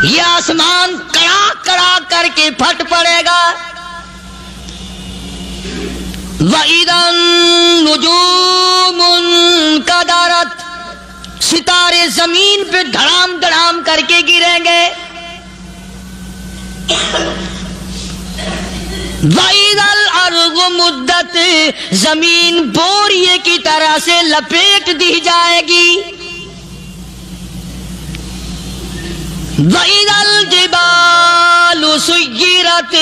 یہ آسمان کڑا کڑا کر کے پھٹ پڑے گا. وَإِذَا النُّجُومُ انْكَدَرَتْ، ستارے زمین پہ دھڑام دھڑام کر کے گریں گے. وَإِذَا الْأَرْضُ مُدَّتْ، زمین بوریے کی طرح سے لپیٹ دی جائے گی. وَإِذَا الْجِبَالُ سُيِّرَتْ،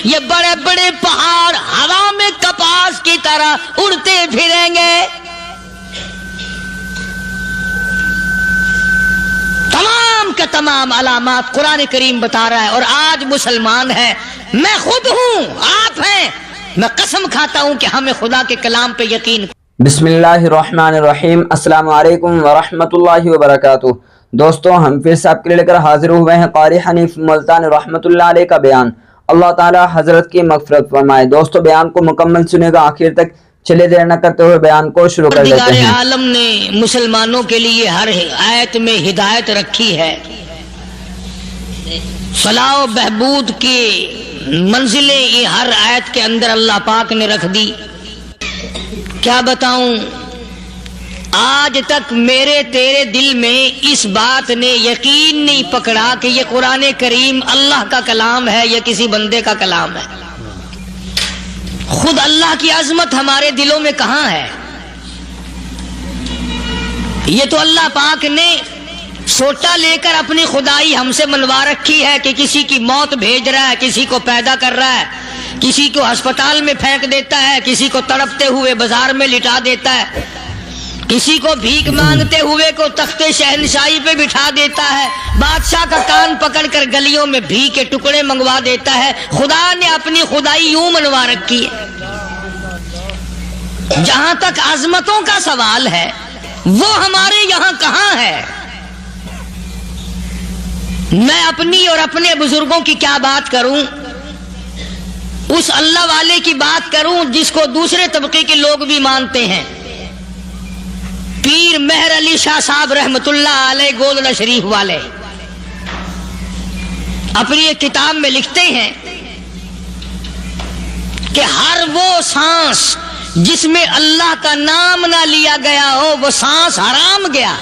یہ بڑے بڑے پہاڑ ہوا میں کپاس کی طرح اڑتے پھریں گے. تمام کے تمام علامات قرآن کریم بتا رہا ہے. اور آج مسلمان ہے، میں خود ہوں، آپ ہیں، میں قسم کھاتا ہوں کہ ہمیں خدا کے کلام پہ یقین. بسم اللہ الرحمن الرحیم. السلام علیکم ورحمۃ اللہ وبرکاتہ. دوستو، ہم پھر سے آپ کے لیے لے کر حاضر ہوئے ہیں قاری حنیف ملتانی رحمۃ اللہ علیہ کا بیان. اللہ تعالی حضرت کی مغفرت فرمائے. دوستو، بیان کو مکمل سنے گا آخر تک. چلے دیر نہ کرتے ہوئے بیان کو شروع کر دیتے ہیں. عالم نے مسلمانوں کے لیے ہر آیت میں ہدایت رکھی ہے. فلاح و بہبود کی منزلیں یہ ہر آیت کے اندر اللہ پاک نے رکھ دی. کیا بتاؤں، آج تک میرے تیرے دل میں اس بات نے یقین نہیں پکڑا کہ یہ قرآن کریم اللہ کا کلام ہے یا کسی بندے کا کلام ہے. خود اللہ کی عظمت ہمارے دلوں میں کہاں ہے؟ یہ تو اللہ پاک نے سوٹا لے کر اپنی خدائی ہم سے منوا رکھی ہے کہ کسی کی موت بھیج رہا ہے، کسی کو پیدا کر رہا ہے، کسی کو ہسپتال میں پھینک دیتا ہے، کسی کو تڑپتے ہوئے بازار میں لٹا دیتا ہے، کسی کو بھیک مانگتے ہوئے کو تختے شہنشاہی پہ بٹھا دیتا ہے، بادشاہ کا کان پکڑ کر گلیوں میں بھیک کے ٹکڑے منگوا دیتا ہے. خدا نے اپنی خدائی یوں منوا رکھی ہے. جہاں تک عظمتوں کا سوال ہے وہ ہمارے یہاں کہاں ہے؟ میں اپنی اور اپنے بزرگوں کی کیا بات کروں، اس اللہ والے کی بات کروں جس کو دوسرے طبقے کے لوگ بھی مانتے ہیں. پیر مہر علی شاہ صاحب رحمت اللہ علیہ گودڑا شریف والے اپنی ایک کتاب میں لکھتے ہیں کہ ہر وہ سانس جس میں اللہ کا نام نہ لیا گیا ہو وہ سانس حرام گیا.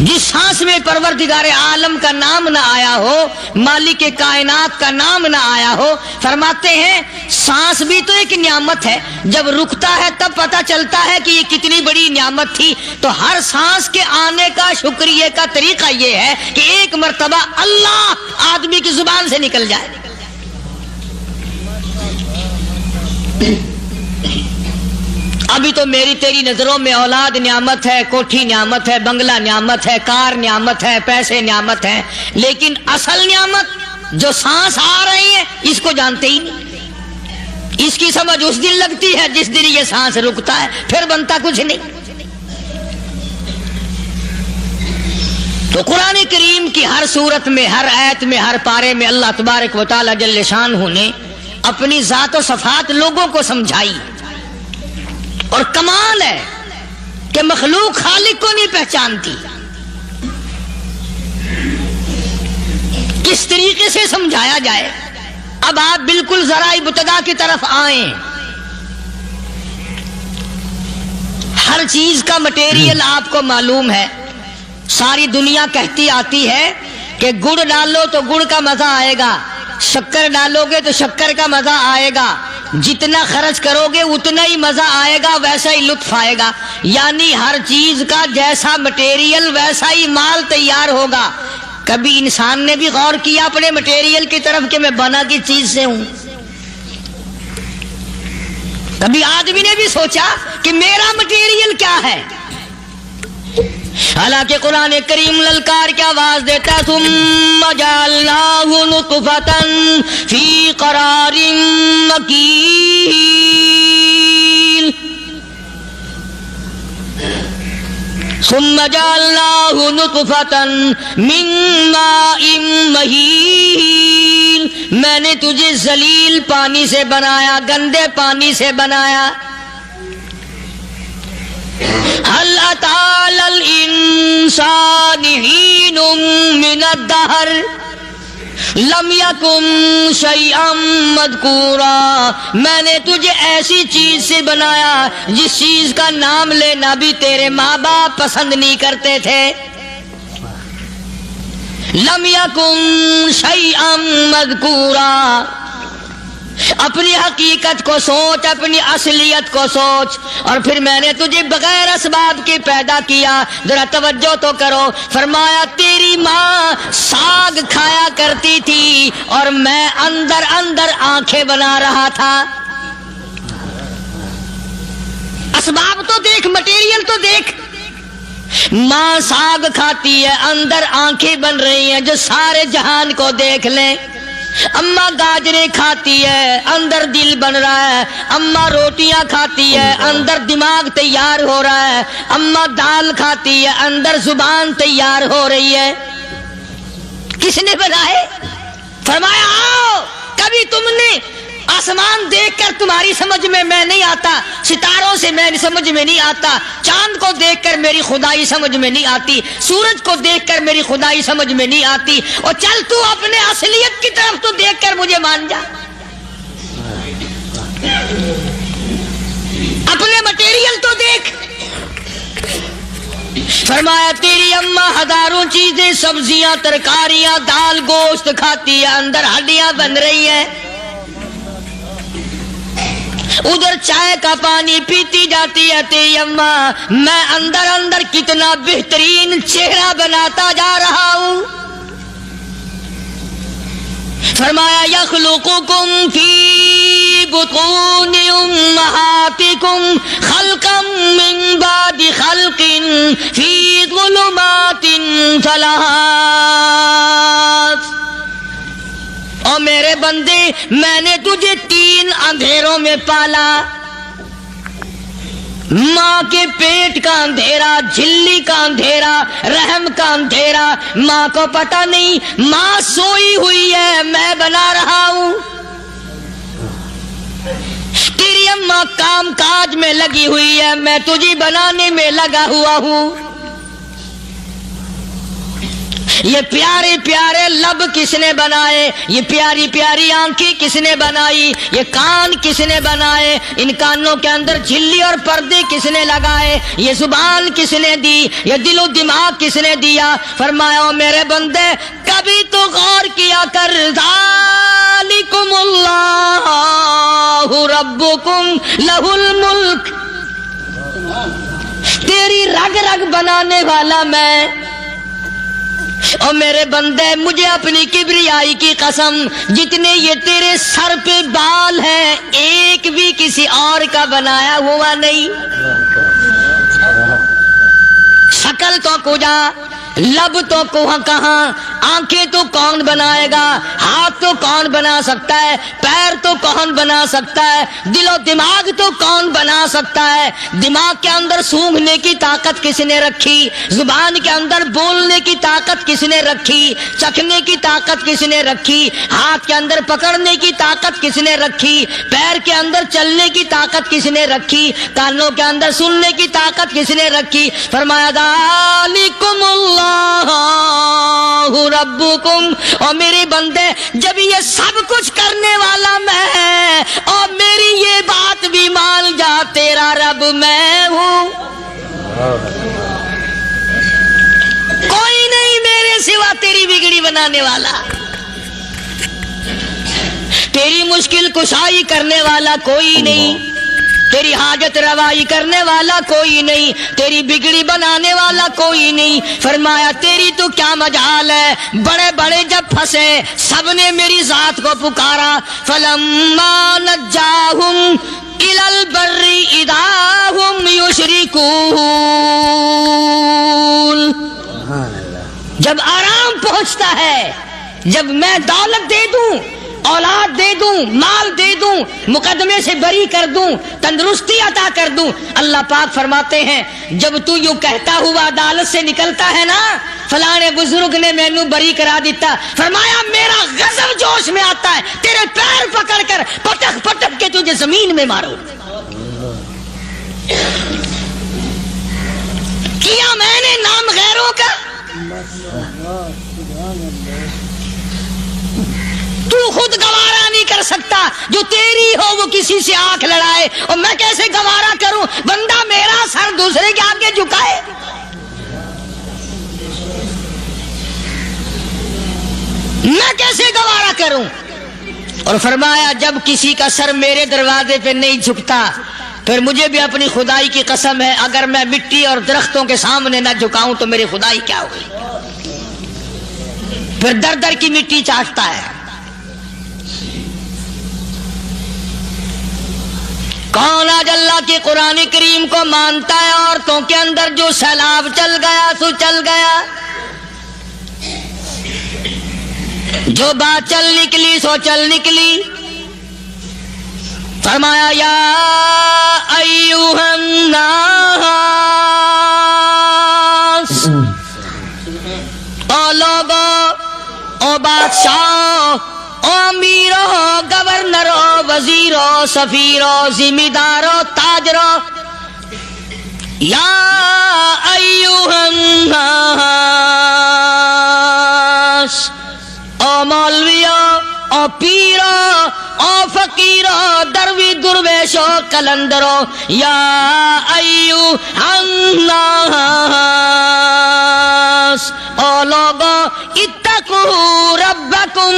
جس سانس میں پروردگار عالم کا نام نہ آیا ہو، مالک کائنات کا نام نہ آیا ہو، فرماتے ہیں سانس بھی تو ایک نعمت ہے. جب رکتا ہے تب پتہ چلتا ہے کہ یہ کتنی بڑی نعمت تھی. تو ہر سانس کے آنے کا شکریہ کا طریقہ یہ ہے کہ ایک مرتبہ اللہ آدمی کی زبان سے نکل جائے. ابھی تو میری تیری نظروں میں اولاد نعمت ہے، کوٹھی نعمت ہے، بنگلہ نعمت ہے، کار نعمت ہے، پیسے نعمت ہے، لیکن اصل نعمت جو سانس آ رہی ہے اس کو جانتے ہی نہیں. اس کی سمجھ اس دن لگتی ہے جس دن یہ سانس رکتا ہے، پھر بنتا کچھ نہیں. تو قرآن کریم کی ہر صورت میں، ہر آیت میں، ہر پارے میں اللہ تبارک و تعالی جل شانہ نے اپنی ذات و صفات لوگوں کو سمجھائی. اور کمال ہے کہ مخلوق خالق کو نہیں پہچانتی. کس طریقے سے سمجھایا جائے؟ اب آپ بالکل ذرا ابتدا کی طرف آئیں. ہر چیز کا مٹیریل آپ کو معلوم ہے. ساری دنیا کہتی آتی ہے کہ گڑ ڈالو تو گڑ کا مزہ آئے گا، شکر ڈالو گے تو شکر کا مزہ آئے گا، جتنا خرچ کرو گے اتنا ہی مزہ آئے گا، ویسا ہی لطف آئے گا. یعنی ہر چیز کا جیسا مٹیریل ویسا ہی مال تیار ہوگا. کبھی انسان نے بھی غور کیا اپنے مٹیریل کی طرف کہ میں بنا کی چیز سے ہوں؟ کبھی آدمی نے بھی سوچا کہ میرا مٹیریل کیا ہے؟ حالانکہ قرآن کریم للکار کی آواز دیتا ہے ثم جعلناہ نطفۃ فی قرار مکین، ثم جعلناہ نطفۃ من ماء مہین، میں نے تجھے ذلیل پانی سے بنایا، گندے پانی سے بنایا. هل أتى على الإنسان الدہر لم یکن شیئا مذکورا، میں نے تجھے ایسی چیز سے بنایا جس چیز کا نام لینا بھی تیرے ماں باپ پسند نہیں کرتے تھے۔ لم یکن شیئا مذکورا، اپنی حقیقت کو سوچ، اپنی اصلیت کو سوچ، اور پھر میں نے تجھے بغیر اسباب کے پیدا کیا۔ ذرا توجہ تو کرو، فرمایا تیری ماں ساگ کھایا کرتی تھی اور میں اندر اندر آنکھیں بنا رہا تھا۔ اسباب تو دیکھ، مٹیریل تو دیکھ۔ ماں ساگ کھاتی ہے، اندر آنکھیں بن رہی ہیں جو سارے جہان کو دیکھ لیں۔ اماں گاجریں کھاتی ہے، اندر دل بن رہا ہے۔ اماں روٹیاں کھاتی ہے، اندر دماغ تیار ہو رہا ہے۔ اماں دال کھاتی ہے، اندر زبان تیار ہو رہی ہے۔ کس نے بنائے؟ فرمایا آؤ، کبھی تم نے آسمان دیکھ کر تمہاری سمجھ میں نہیں آتا، ستاروں سے میں سمجھ میں نہیں آتا، چاند کو دیکھ کر میری خدائی سمجھ میں نہیں آتی، سورج کو دیکھ کر میری خدائی سمجھ میں نہیں آتی، اور چل تو اپنے اصلیت کی طرف تو دیکھ کر مجھے مان جا، اپنے مٹیریل تو دیکھ۔ فرمایا تیری اماں ہزاروں چیزیں، سبزیاں، ترکاریاں، دال، گوشت کھاتی ہے، اندر ہڈیاں بن رہی ہیں، ادھر چائے کا پانی پیتی جاتی ہے تیری اماں، میں اندر اندر کتنا بہترین چہرہ بناتا جا رہا ہوں۔ فرمایا یخلقکم فی بطون امہاتکم خلقا من بعد خلق فی ظلمات ثلاث، اور میرے بندے میں نے تجھے 3 اندھیروں میں پالا، ماں کے پیٹ کا اندھیرا، جھلی کا اندھیرا، رحم کا اندھیرا، ماں کو پتہ نہیں ماں سوئی ہوئی ہے، میں بنا رہا ہوں۔ تیری اماں کام کاج میں لگی ہوئی ہے، میں تجھے بنانے میں لگا ہوا ہوں۔ یہ پیارے پیارے لب کس نے بنائے؟ یہ پیاری پیاری آنکھیں کس نے بنائی؟ یہ کان کس نے بنائے؟ ان کانوں کے اندر جھلی اور پردے کس نے لگائے؟ یہ زبان کس نے دی؟ یہ دل و دماغ کس نے دیا؟ فرمایا او میرے بندے کبھی تو غور کیا کر، ذالکم اللہ ربکم لہ الملک، تیری رگ رگ بنانے والا میں۔ اور میرے بندے مجھے اپنی کبریائی کی قسم، جتنے یہ تیرے سر پہ بال ہیں ایک بھی کسی اور کا بنایا ہوا نہیں۔ شکل تو کجا، لب تو کہاں، آنکھیں تو کون بنائے گا، ہاتھ تو کون بنا سکتا ہے، پیر تو کون بنا سکتا ہے، دل و دماغ تو کون بنا سکتا ہے؟ دماغ کے اندر سونگھنے کی طاقت کس نے رکھی؟ زبان کے اندر بولنے کی طاقت کس نے رکھی؟ چکھنے کی طاقت کس نے رکھی؟ ہاتھ کے اندر پکڑنے کی طاقت کس نے رکھی؟ پیر کے اندر چلنے کی طاقت کس نے رکھی؟ کانوں کے اندر سننے کی طاقت کس نے رکھی؟ فرمایا ذالکم اللہ ربکم، اور میرے بندے جب یہ سب کچھ کرنے والا میں اور میری یہ بات بھی مان جا تیرا رب میں ہوں، کوئی نہیں میرے سوا تیری بگڑی بنانے والا، تیری مشکل کشائی کرنے والا کوئی نہیں، تیری حاجت روائی کرنے والا کوئی نہیں، تیری بگڑی بنانے والا کوئی نہیں۔ فرمایا تیری تو کیا مجال ہے، بڑے بڑے جب پھنسے سب نے میری ذات کو پکارا، فلما نجاہم الی البر اذا ہم یشرکون، جب آرام پہنچتا ہے، جب میں دولت دے دوں، اولاد دے دوں، مال دے دوں، مقدمے سے بری کر دوں، تندرستی عطا کر دوں، اللہ پاک فرماتے ہیں جب تو یوں کہتا ہوا عدالت سے نکلتا ہے نا فلانے بزرگ نے مینوں بری کرا دیتا، فرمایا میرا غضب جوش میں آتا ہے، تیرے پیر پکڑ کر پٹک پٹک کے تجھے زمین میں ماروں۔ کیا میں نے نام غیروں کا؟ تو خود گوارا نہیں کر سکتا، جو تیری ہو وہ کسی سے آنکھ لڑائے، اور میں کیسے گوارا کروں بندہ میرا سر دوسرے کے آگے جھکائے؟ میں کیسے گوارا کروں؟ اور فرمایا جب کسی کا سر میرے دروازے پہ نہیں جھکتا پھر مجھے بھی اپنی خدائی کی قسم ہے، اگر میں مٹی اور درختوں کے سامنے نہ جھکاؤں تو میری خدائی کیا ہوگی؟ پھر در در کی مٹی چاٹتا ہے۔ کون آج اللہ کے قرآن کریم کو مانتا ہے؟ عورتوں کے اندر جو سیلاب چل گیا سو چل گیا، جو بات چل نکلی سو چل نکلی۔ فرمایا یا ایوہ الناس، او لوگو، او بادشاہ، او امیرو، گورنرو، وزیرو، سفیرو، ذمہ دارو، تاجرو، یا ایوہ الناس، او مولویو، او پیرو، او فقیرو، دروی درویشو، کلندرو، یا ایوہ الناس، او لوگو اتقو ربکم،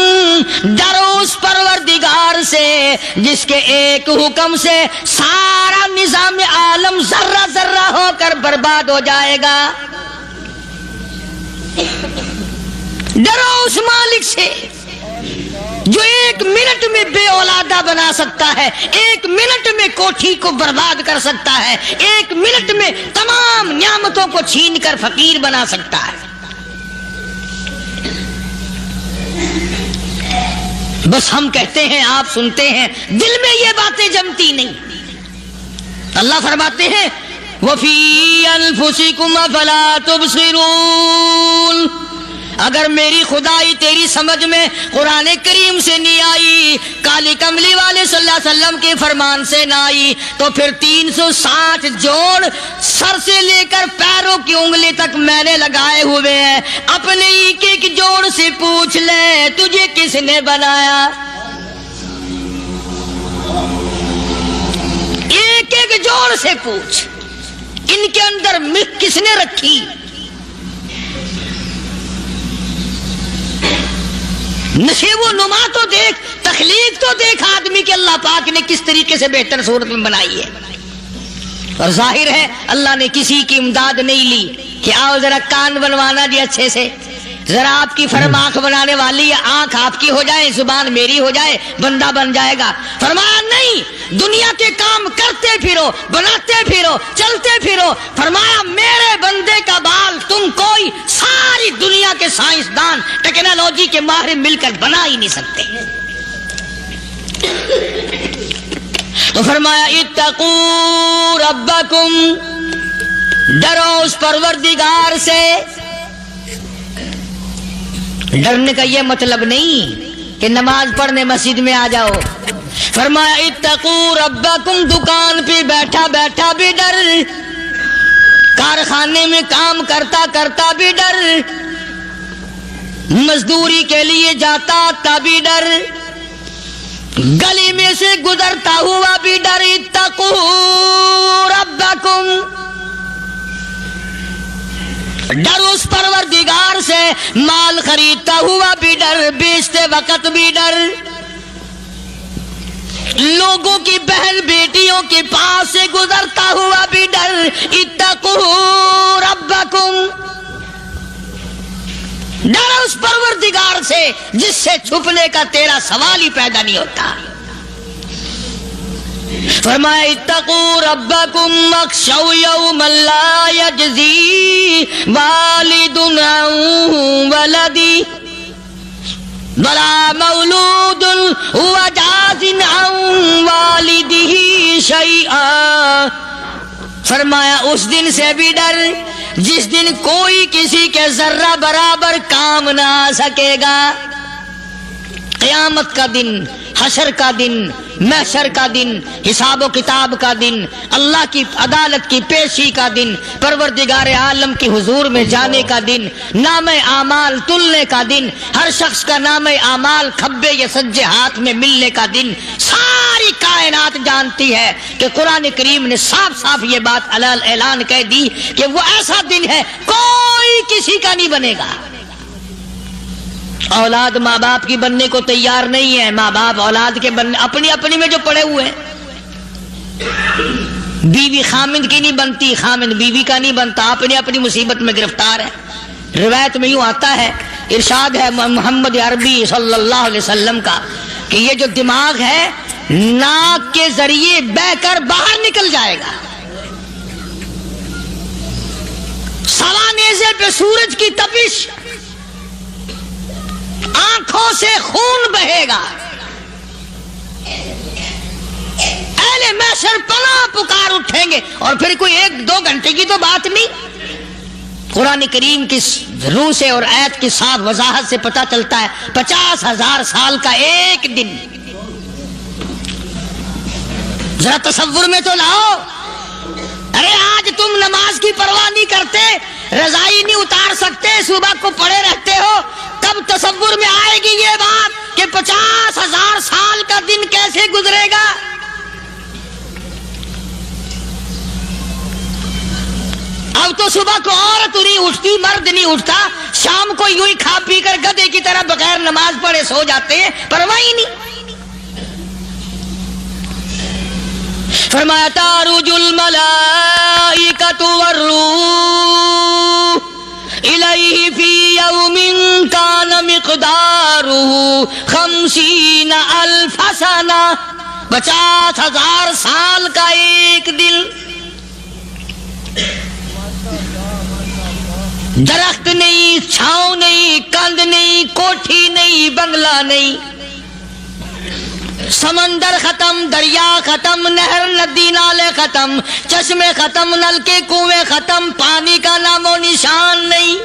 ڈرو اس پروردگار سے جس کے ایک حکم سے سارا نظام عالم ذرہ ذرہ ہو کر برباد ہو جائے گا۔ ڈرو اس مالک سے جو ایک منٹ میں بے اولادہ بنا سکتا ہے، ایک منٹ میں کوٹھی کو برباد کر سکتا ہے، ایک منٹ میں تمام نعمتوں کو چھین کر فقیر بنا سکتا ہے۔ بس ہم کہتے ہیں، آپ سنتے ہیں، دل میں یہ باتیں جمتی نہیں۔ اللہ فرماتے ہیں وَفِي أَنفُسِكُمْ أَفَلَا تُبْصِرُونَ، اگر میری خدائی تیری سمجھ میں قرآن کریم سے نہیں آئی، کالی کملی والے صلی اللہ علیہ وسلم کے فرمان سے نہ آئی، تو پھر 360 جوڑ سر سے لے کر پیروں کی انگلی تک میں نے لگائے ہوئے ہیں۔ اپنے ایک ایک جوڑ سے پوچھ لے تجھے کس نے بنایا؟ ایک ایک جوڑ سے پوچھ، ان کے اندر مکھ کس نے رکھی؟ نشیب و نما تو دیکھ، تخلیق تو دیکھ آدمی کے اللہ پاک نے کس طریقے سے بہتر صورت میں بنائی ہے۔ اور ظاہر ہے اللہ نے کسی کی امداد نہیں لی کہ آؤ ذرا کان بنوانا جی اچھے سے، ذرا آپ کی فرم آنکھ بنانے والی ہے، آنکھ آپ کی ہو جائے، زبان میری ہو جائے، بندہ بن جائے گا۔ فرمایا نہیں، دنیا کے کام کرتے پھرو، بناتے پھرو، چلتے پھرو۔ فرمایا میرے بندے کا بال تم کوئی ساری دنیا کے سائنسدان، ٹیکنالوجی کے ماہر مل کر بنا ہی نہیں سکتے۔ تو فرمایا اتقو ربکم، ڈرو اس پروردگار سے۔ ڈرنے کا یہ مطلب نہیں کہ نماز پڑھنے مسجد میں آ جاؤ۔ فرمایا اتقو ربکم، دکان پہ بیٹھا بیٹھا بھی ڈر، کارخانے میں کام کرتا کرتا بھی ڈر، مزدوری کے لیے جاتا تبھی ڈر، گلی میں سے گزرتا ہوا بھی ڈر۔ اتقو ربکم، ڈر اس پروردگار سے، مال خریدتا ہوا بھی ڈر، بیچتے وقت بھی ڈر، لوگوں کی بہن بیٹیوں کے پاس سے گزرتا ہوا بھی ڈر۔ اتقو ربکم، ڈر اس پروردگار سے جس سے چھپنے کا تیرا سوال ہی پیدا نہیں ہوتا۔ فرمایا اتقوا ربکم واخشوا یوما لا یجزی والد عن ولدی ولا مولود هو جاز عن والدہ شیئا۔ فرمایا اس دن سے بھی ڈر جس دن کوئی کسی کے ذرہ برابر کام نہ آ سکے گا، قیامت کا دن، حشر کا دن، محشر کا دن، حساب و کتاب کا دن، اللہ کی عدالت کی پیشی کا دن، پروردگار عالم کی حضور میں جانے کا دن، نام اعمال تلنے کا دن، ہر شخص کا نام اعمال کھبے یا سجے ہاتھ میں ملنے کا دن. ساری کائنات جانتی ہے کہ قرآن کریم نے صاف صاف یہ بات اعلان کہہ دی کہ وہ ایسا دن ہے کوئی کسی کا نہیں بنے گا. اولاد ماں باپ کی بننے کو تیار نہیں ہے، ماں باپ اولاد کے بننے اپنی میں جو پڑے ہوئے ہیں. بیوی خامند کی نہیں بنتی، خامند بیوی کا نہیں بنتا، اپنی مصیبت میں گرفتار ہے. روایت میں یوں آتا ہے، ارشاد ہے محمد عربی صلی اللہ علیہ وسلم کا کہ یہ جو دماغ ہے ناک کے ذریعے بہہ کر باہر نکل جائے گا. سوا نیزے پہ سورج کی تپش، آنکھوں سے خون بہے گا. اہل محشر پناہ پکار اٹھیں گے، اور پھر کوئی 1-2 گھنٹے کی تو بات نہیں. قرآن کریم کی روح سے اور آیت کی صاف وضاحت سے پتہ چلتا ہے 50,000 سال کا ایک دن. ذرا تصور میں تو لاؤ. ارے آج تم نماز کی پرواہ نہیں کرتے، رضائی نہیں اتار سکتے، صبح کو پڑے رہتے ہو، کب تصور میں آئے گی یہ بات کہ 50,000 سال کا دن کیسے گزرے گا؟ اب تو صبح کو عورت نہیں اٹھتی، مرد نہیں اٹھتا، شام کو یوں ہی کھا پی کر گدھے کی طرح بغیر نماز پڑھے سو جاتے ہیں، پرواہ ہی نہیں. فرمایا تعرج الملائکۃ والروح الیہ فی یوم کان مقدارہ 50,000 سنہ. 50,000 سال کا ایک دن. درخت نہیں، چھاؤں نہیں، کند نہیں، کوٹھی نہیں، بنگلہ نہیں، سمندر ختم، دریا ختم، نہر ندی نالے ختم، چشمے ختم، نلکے کنویں ختم، پانی کا نام و نشان نہیں.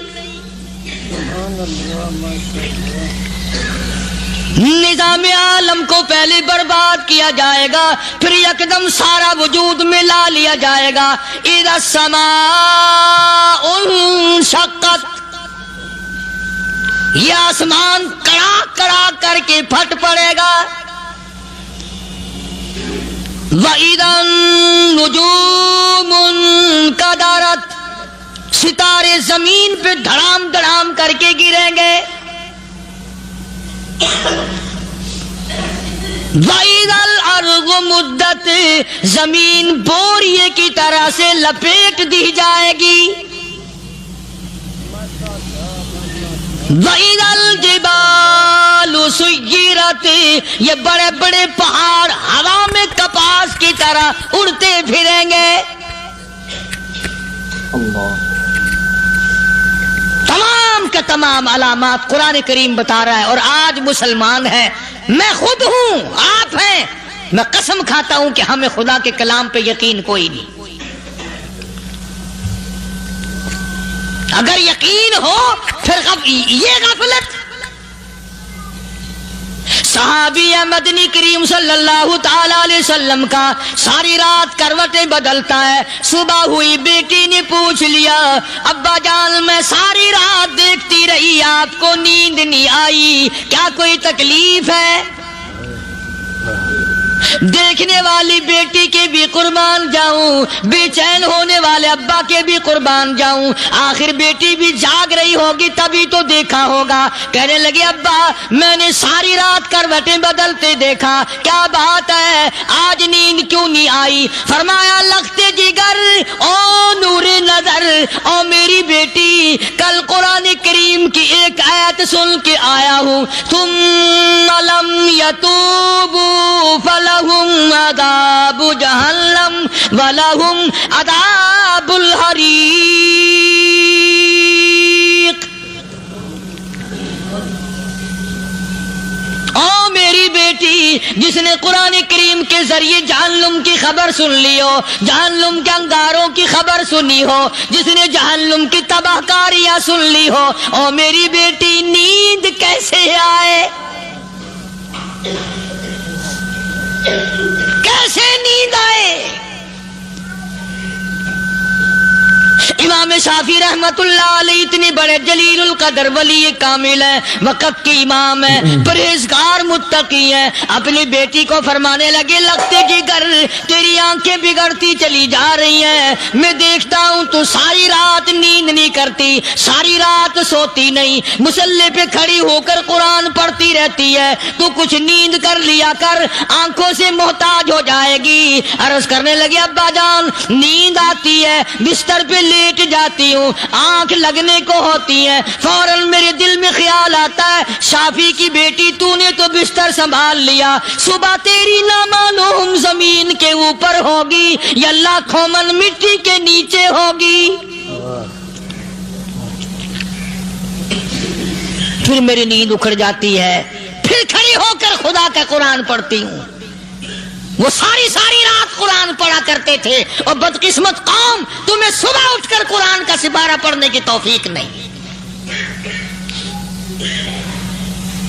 نظام عالم کو پہلے برباد کیا جائے گا، پھر یکدم سارا وجود میں لا لیا جائے گا. اذا السماء انشقت، یہ آسمان کڑاک کڑاک کر کے پھٹ پڑے گا. وَإِذَا النُّجُومُ انْكَدَرَتْ، ستارے زمین پہ دھڑام دھڑام کر کے گریں گے. وَإِذَا الْأَرْضُ مُدَّتْ، زمین بوریے کی طرح سے لپیٹ دی جائے گی. وَإِذَا الْجِبَالُ سُيِّرَتْ، یہ بڑے بڑے پہاڑ ہوا میں کپاس کی طرح اڑتے پھریں گے. تمام کا تمام علامات قرآن کریم بتا رہا ہے. اور آج مسلمان ہے، میں خود ہوں، آپ ہیں، میں قسم کھاتا ہوں کہ ہمیں خدا کے کلام پہ یقین کوئی نہیں. اگر یقین ہو پھر یہ غفلت. صحابی مدنی کریم صلی اللہ تعالی علیہ وسلم کا ساری رات کروٹیں بدلتا ہے. صبح ہوئی بیٹی نے پوچھ لیا، ابا جان میں ساری رات دیکھتی رہی، آپ کو نیند نہیں آئی، کیا کوئی تکلیف ہے؟ دیکھنے والی بیٹی کے بھی قربان جاؤں، بے چین ہونے والے ابا کے بھی قربان جاؤں. آخر بیٹی بھی جاگ رہی ہوگی تبھی تو دیکھا ہوگا. کہنے لگے ابا میں نے ساری رات کروٹیں بدلتے دیکھا، کیا بات ہے، آج نیند کیوں نہیں آئی؟ فرمایا لختے جگر او نور نظر، او میری بیٹی کل قرآن کریم کی ایک آیت سن کے آیا ہوں، ثم لم یتوبوا فلہم عذاب جہنم ولہم عذاب الحریق. او میری بیٹی جس نے قرآن کریم کے ذریعے جہنم کی خبر سن لی ہو، جہنم کے انگاروں کی خبر سنی ہو، جس نے جہنم کی تباہ کاریاں سن لی ہو، او میری بیٹی نیند کیسے آئے؟ कैसे नींद आए। इमाम शाफी रहमतुल्लाह अलैह इतने बड़े जलीलुल कदर वली कामिल है, वक़्त के इमाम है, परहेजगार मुत्तकी है, अपनी बेटी को फरमाने लगे लगते कि घर तेरी आंखें बिगड़ती चली जा रही हैं, मैं देखता हूँ तो सारी रात नींद नहीं करती, सारी रात सोती नहीं, मुसल्ले पे खड़ी होकर कुरान पढ़ती रहती है, तू कुछ नींद कर लिया कर, आंखों से मोहताज हो जाएगी। अर्ज करने लगे अब्बा जान नींद आती है, बिस्तर पे लेट जाती हूँ, आंख लगने को होती है, फौरन मेरे दिल में ख्याल आता है शाफी की बेटी तूने तो बिस्तर संभाल लिया, सुबह तेरी ना मालूम जमीन के ऊपर होगी या लाखों मन मिट्टी के नीचे होगी। फिर मेरी नींद उखड़ जाती है, फिर खड़ी होकर खुदा का कुरान पढ़ती हूँ। वो सारी सारी रात कुरान पढ़ा करते थे और बदकिस्मत कौम तुम्हें सुबह उठकर कुरान का सिपारा पढ़ने की तौफीक नहीं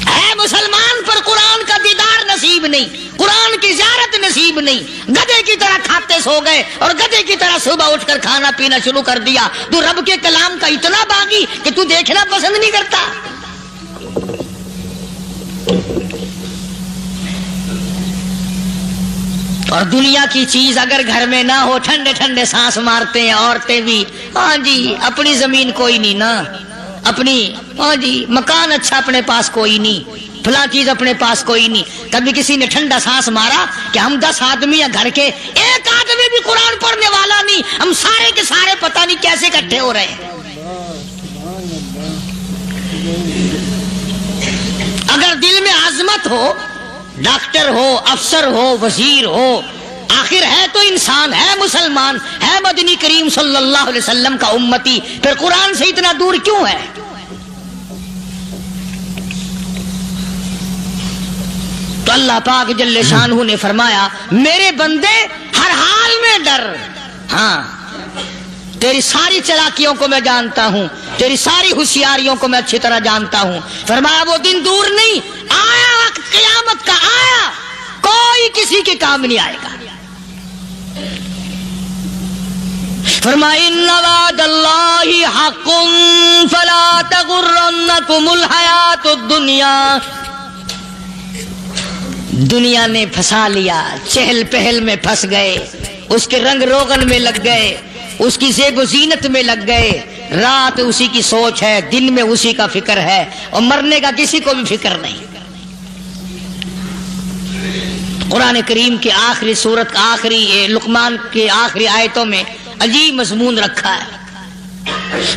है। मुसलमान पर कुरान का दीदार नसीब नहीं, कुरान की ज़ियारत नसीब नहीं, गधे की तरह खाते सो गए और गधे की तरह सुबह उठकर खाना पीना शुरू कर दिया। तू रब के कलाम का इतना बागी कि तू देखना पसंद नहीं करता। और दुनिया की चीज अगर घर में ना हो, ठंडे ठंडे सांस मारते हैं औरतें भी, हाँ जी अपनी जमीन कोई नहीं ना, अपनी हाँ जी मकान अच्छा अपने पास कोई नहीं, फला चीज अपने पास कोई नहीं। कभी किसी ने ठंडा सांस मारा कि हम 10 आदमी या घर के एक आदमी भी कुरान पढ़ने वाला नहीं, हम सारे के सारे पता नहीं कैसे इकट्ठे हो रहे हैं। अगर दिल में आजमत हो, डॉक्टर हो, अफसर हो, वजीर हो, आखिर है तो इंसान, है मुसलमान, है मदनी करीम सल्लल्लाहु अलैहि वसल्लम का उम्मती, फिर कुरान से इतना दूर क्यों है? तो अल्लाह पाक जल्ले शानहू ने फरमाया मेरे बंदे हर हाल में डर, हाँ तेरी सारी चालाकियों को मैं जानता हूं, तेरी सारी होशियारियों को मैं अच्छी तरह जानता हूं। फरमाया वो दिन दूर नहीं, आया वक्त क़यामत का आया, कोई किसी के काम नहीं आएगा। फरमाया इन्ना वादल्लाहि हक़्क़ुन फला तग़ुर्रन्नकुमुल हयातुद दुनिया। दुनिया ने फंसा लिया, चहल पहल में फंस गए, उसके रंग रोगन में लग गए, उसकी ज़ेब ज़ीनत में लग गए। रात उसी की सोच है, दिन में उसी का फिक्र है और मरने का किसी को भी फिक्र नहीं। कुरान करीम की आखिरी सूरत का आखिरी लुकमान की आखिरी आयतों में अजीब मज़मून रखा है।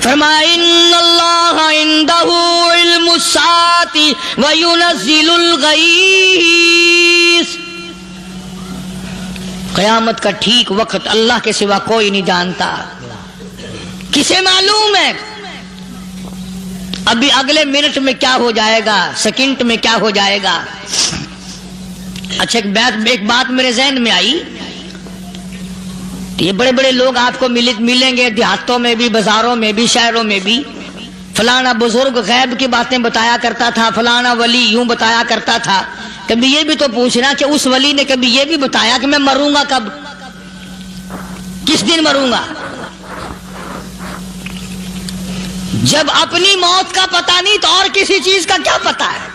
फरमाया इन्नल्लाह इंदहु इल्मुस्साअति व युनज़्ज़िलुल गईस। क़यामत का ठीक वक्त अल्लाह के सिवा कोई नहीं जानता। किसे मालूम है अभी अगले मिनट में क्या हो जाएगा, सेकंड में क्या हो जाएगा। अच्छा एक बात मेरे ज़हन में आई, ये बड़े बड़े लोग आपको मिलेंगे देहातों में भी, बाजारों में भी, शहरों में भी। फलाना बुजुर्ग गैब की बातें बताया करता था, फलाना वली यूं बताया करता था। कभी ये भी तो पूछना कि उस वली ने कभी ये भी बताया कि मैं मरूंगा कब, किस दिन मरूंगा। जब अपनी मौत का पता नहीं तो और किसी चीज का क्या पता है।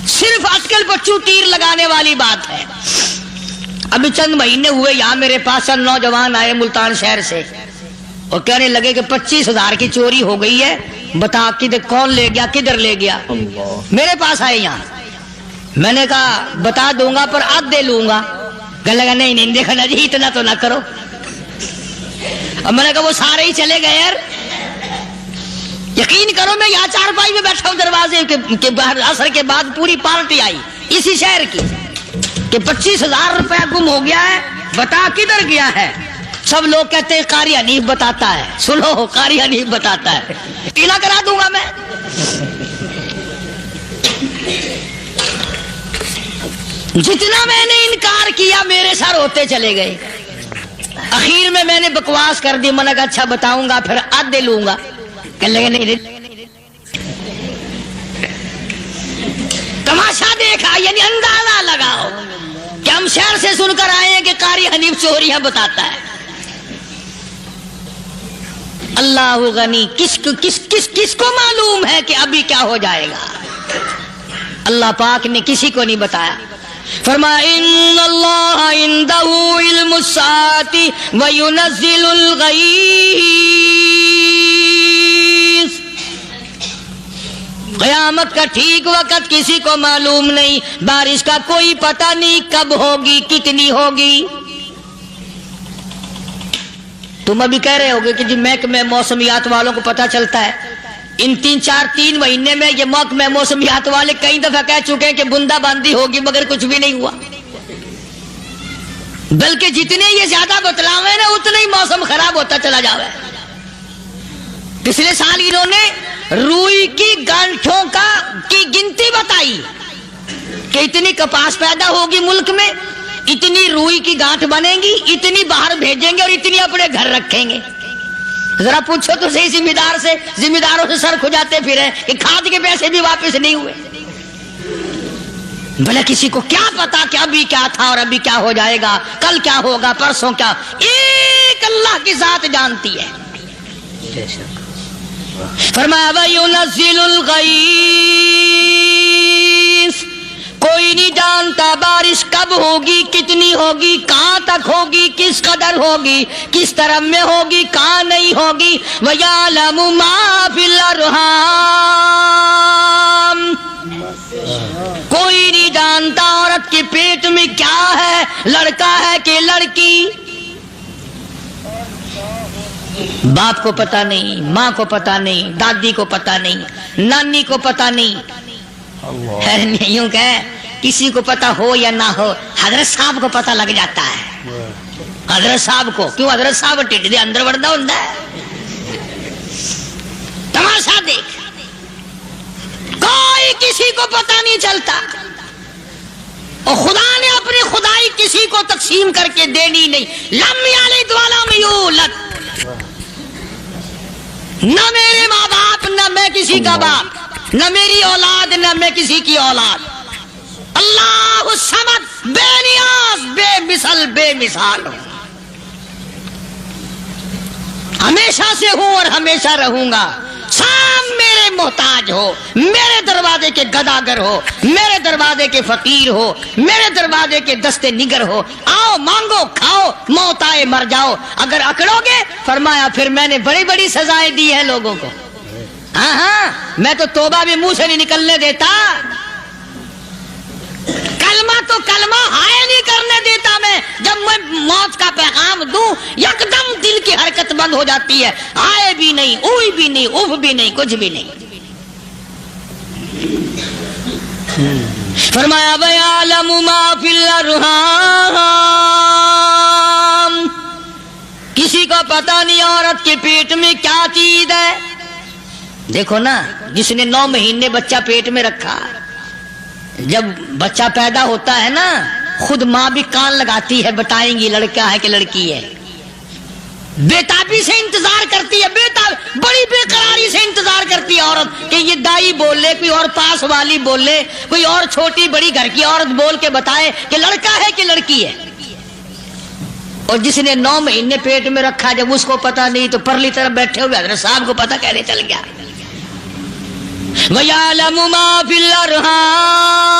सिर्फ अटकल बच्चू तीर लगाने वाली बात है। अभी चंद महीने हुए यहाँ मेरे पास चंद नौजवान आए मुल्तान शहर से और कहने लगे कि 25,000 की चोरी हो गई है, बता किधर, कौन ले गया, किधर ले गया। मेरे पास आए यहाँ, मैंने कहा बता दूंगा पर आधे लूंगा। कहने लगा नहीं नहीं देखा ना जी इतना तो ना करो। अब मैंने कहा वो सारे ही चले गए यार, यकीन करो मैं यहाँ चारपाई में बैठा हूँ दरवाजे के बाहर, असर के बाद पूरी पार्टी आई इसी शहर की कि 25,000 रुपया गुम हो गया है, बता किधर गया है। सब लोग कहते हैं कारी हनीफ बताता है, सुनो कारी हनीफ बताता है, टीला करा दूंगा मैं। जितना मैंने इनकार किया मेरे सर होते चले गए। आखिर में मैंने बकवास कर दी, मैंने कहा अच्छा बताऊंगा फिर आधे लूंगा। कहने लगे नहीं तमाशा देखा, यानी अंदाजा लगाओ कि हम शहर से सुनकर आए हैं कि कारी हनीफ चोरियां बताता है। अल्लाह गनी, किसको मालूम है कि अभी क्या हो जाएगा? अल्लाह पाक ने किसी को नहीं बताया। फरमाया इन्नल्लाह इंदहु इल्मुस्साअति व युनज़्ज़िलुल गईज़। क़यामत का ठीक वक़्त किसी को मालूम नहीं, बारिश का कोई पता नहीं कब होगी, कितनी होगी। तुम अभी कह रहे होगे कि जी महकमे मौसमियात वालों को पता चलता है। इन 3 महीने में ये महकमे मौसमियात वाले कई दफा कह चुके हैं कि बूंदाबांदी होगी, मगर कुछ भी नहीं हुआ। बल्कि जितने ये ज्यादा बतलावे ना उतना ही मौसम खराब होता चला जावे। पिछले साल इन्होंने रुई की गांठों की गिनती बताई कि इतनी कपास पैदा होगी मुल्क में, इतनी रुई की गांठ बनेगी, इतनी बाहर भेजेंगे और इतनी अपने घर रखेंगे। जरा पूछो तो सही जिम्मेदारों से सर खुजाते फिरे कि खाद के पैसे भी वापस नहीं हुए। भले किसी को क्या पता कि अभी क्या था और अभी क्या हो जाएगा, कल क्या होगा, परसों क्या। एक अल्लाह की जात जानती है। फरमाया वयुनज़्ज़िलुल गईज़, कोई नहीं जानता बारिश कब होगी, कितनी होगी, कहां तक होगी, किस कदर होगी, किस तरफ में होगी, कहां नहीं होगी। वयअलमु मा फिल अरहाम, कोई नहीं जानता औरत के पेट में क्या है, लड़का है कि लड़की। बाप को पता नहीं, माँ को पता नहीं, दादी को पता नहीं, नानी को पता नहीं। यूं कह किसी को पता हो या ना हो, हजरत साहब को पता लग जाता है। हजरत साहब को क्यों? हजरत साहब टिड्डी दे अंदर वड़दा हुंदा है। तमाशा देख, कोई किसी को पता नहीं चलता। और खुदा ने अपनी खुदाई किसी को तकसीम करके देनी नहीं। लम यलिद वलम यूलद, न मेरे माँ बाप, न मैं किसी का बाप, न मेरी औलाद, न मैं किसी की औलाद। अल्लाह समद, बेनियाज, बेमिसल, बेमिसाल हूं, हमेशा से हूं और हमेशा रहूंगा। साम मेरे मोहताज हो, मेरे दरवाजे के गदागर हो, मेरे दरवाजे के फकीर हो, मेरे दरवाजे के दस्ते निगर हो। आओ मांगो खाओ, मौत आए मर जाओ। अगर अकड़ोगे, फरमाया फिर मैंने बड़ी बड़ी सजाएं दी हैं लोगों को। हाँ, मैं तो तौबा भी मुंह से नहीं निकलने देता। कलमा हाय नहीं करने देता मैं। जब मैं मौत का पैगाम दूं, यकदम दिल की हरकत बंद हो जाती है। आए भी नहीं, उई भी नहीं, उफ भी नहीं, कुछ भी नहीं। फरमाया वयअलमु मा फिल अरहाम, किसी को पता नहीं औरत के पेट में क्या चीज है। देखो ना, जिसने 9 महीने बच्चा पेट में रखा, जब बच्चा पैदा होता है ना, खुद माँ भी कान लगाती है, बताएंगी लड़का है कि लड़की है। बेताबी से इंतजार करती है, बड़ी बेकरारी से इंतजार करती है औरत कि ये दाई बोले, कोई और पास वाली बोले, कोई और छोटी बड़ी घर की औरत बोल के बताए कि लड़का है कि लड़की है। और जिसने 9 महीने पेट में रखा, जब उसको पता नहीं तो परली तरफ बैठे हुए हज़रत साहब को पता कैसे चल गया। वयअलमु मा फिल अरहाम,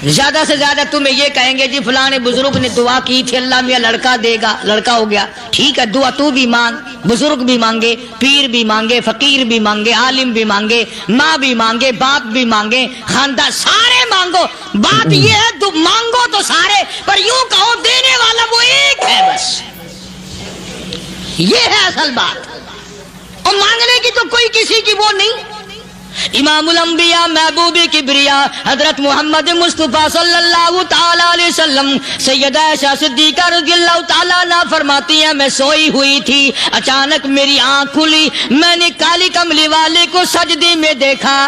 ज्यादा से ज्यादा तुम्हें ये कहेंगे जी फलाने बुजुर्ग ने दुआ की थी, अल्लाह मियां लड़का देगा, लड़का हो गया। ठीक है, दुआ तू भी मांग, बुजुर्ग भी मांगे, पीर भी मांगे, फकीर भी मांगे, आलिम भी मांगे, माँ भी मांगे, बाप भी मांगे, खानदान सारे मांगो। बात ये है मांगो तो सारे, पर यूं कहो देने वाला वो एक है बस। ये है असल बात। और मांगने की तो कोई किसी की वो नहीं। इमामुल अंबिया महबूब किबरिया हजरत मोहम्मद मुस्तफा सल्लल्लाहु ताला अलैहि वसल्लम सैयदा आयशा सिद्दीका रज़ियल्लाहु ताला अन्हा फरमाती हैं, मैं सोई हुई थी, अचानक मेरी आंख खुली, मैंने काली कमली वाले को सजदे में देखा।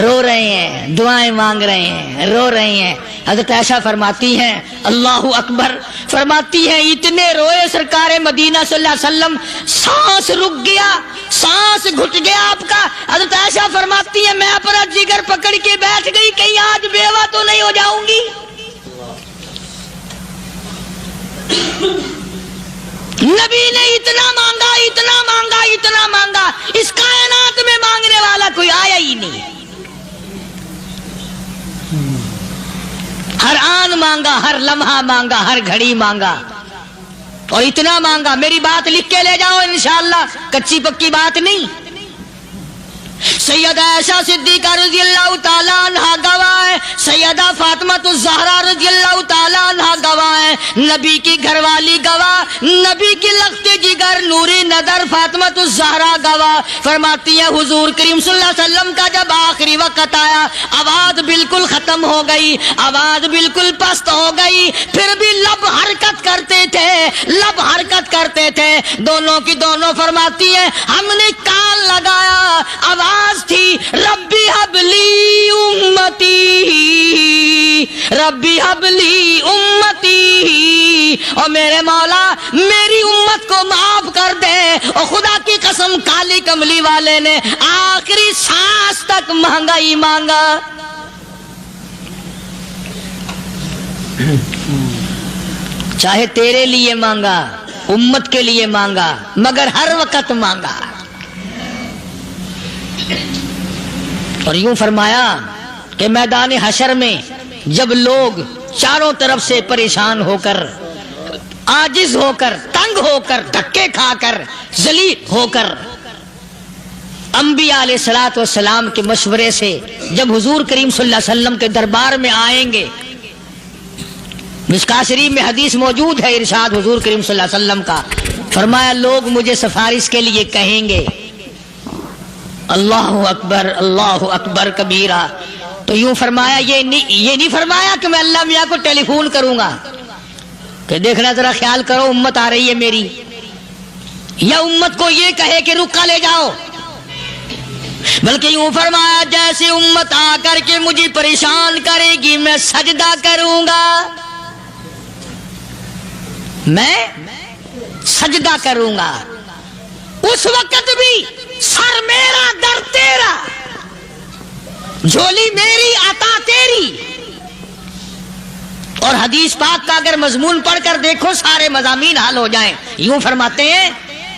رو رہے ہیں، دعائیں مانگ رہے ہیں، رو رہے ہیں۔ حضرت عائشہ فرماتی ہیں اللہ اکبر، فرماتی ہیں اتنے روئے سرکار مدینہ صلی اللہ علیہ وسلم، سانس رک گیا، سانس گھٹ گیا آپ کا۔ حضرت عائشہ فرماتی ہیں میں اپنا جگر پکڑ کے بیٹھ گئی، کہیں آج بیوہ تو نہیں ہو جاؤں گی۔ نبی نے اتنا مانگا، اتنا مانگا، اتنا مانگا، اس کائنات میں مانگنے والا کوئی آیا ہی نہیں۔ ہر آن مانگا، ہر لمحہ مانگا، ہر گھڑی مانگا، اور اتنا مانگا۔ میری بات لکھ کے لے جاؤ انشاءاللہ، کچی پکی بات نہیں۔ سیدہ عائشہ صدیقہ رضی اللہ تعالیٰ عنہا گواہ ہے، سیدہ فاطمہ الزہرا رضی اللہ تعالیٰ عنہا گواہ ہے، نبی کی گھر والی گواہ، نبی کی لخت جگر نوری نظر فاطمہ الزہرا گواہ، فرماتی ہے حضور کریم صلی اللہ علیہ وسلم کا جب آخری وقت آیا، آواز بالکل ختم ہو گئی، آواز بالکل پست ہو گئی، پھر بھی لب حرکت کرتے تھے، لب حرکت کرتے تھے، دونوں کی دونوں فرماتی ہیں ہم نے کان لگایا، آواز تھی ربی حبلی امتی، ربی حبلی امتی، اور میرے مولا میری امت کو معاف کر دے۔ اور خدا کی قسم کالی کملی والے نے آخری سانس تک مانگا ہی مانگا۔ چاہے تیرے لیے مانگا، امت کے لیے مانگا، مگر ہر وقت مانگا۔ اور یوں فرمایا کہ میدان حشر میں جب لوگ چاروں طرف سے پریشان ہو کر، عاجز ہو کر، تنگ ہو کر، دھکے کھا کر، ذلیل ہو کر، انبیاء علیہ الصلوۃ والسلام کے مشورے سے جب حضور کریم صلی اللہ علیہ وسلم کے دربار میں آئیں گے، مشکاۃ شریف میں حدیث موجود ہے، ارشاد حضور کریم صلی اللہ علیہ وسلم کا، فرمایا لوگ مجھے سفارش کے لیے کہیں گے اللہ اکبر کبیرہ، تو یوں فرمایا یہ نہیں فرمایا کہ میں اللہ میاں کو ٹیلی فون کروں گا کہ دیکھنا ذرا خیال کرو امت آ رہی ہے میری، یا امت کو یہ کہے کہ رکا لے جاؤ، بلکہ یوں فرمایا جیسے امت آ کر کے مجھے پریشان کرے گی میں سجدہ کروں گا، میں سجدہ کروں گا، اس وقت بھی سر میرا در تیرا، جھولی میری عطا تیری۔ اور حدیث پاک کا اگر مضمون پڑھ کر دیکھو سارے مضامین حل ہو جائیں۔ یوں فرماتے ہیں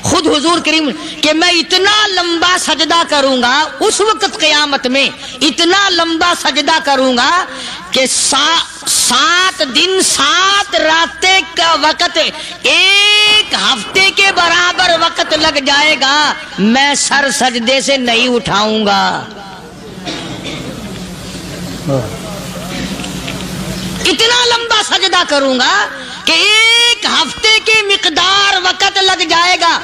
خود حضور کریم کہ میں اتنا لمبا سجدہ کروں گا اس وقت قیامت میں، اتنا لمبا سجدہ کروں گا کہ 7 دن 7 راتیں کا وقت 1 ہفتے کے برابر وقت لگ جائے گا، میں سر سجدے سے نہیں اٹھاؤں گا۔ اتنا لمبا سجدہ کروں گا کہ 1 ہفتے کی مقدار وقت لگ جائے گا۔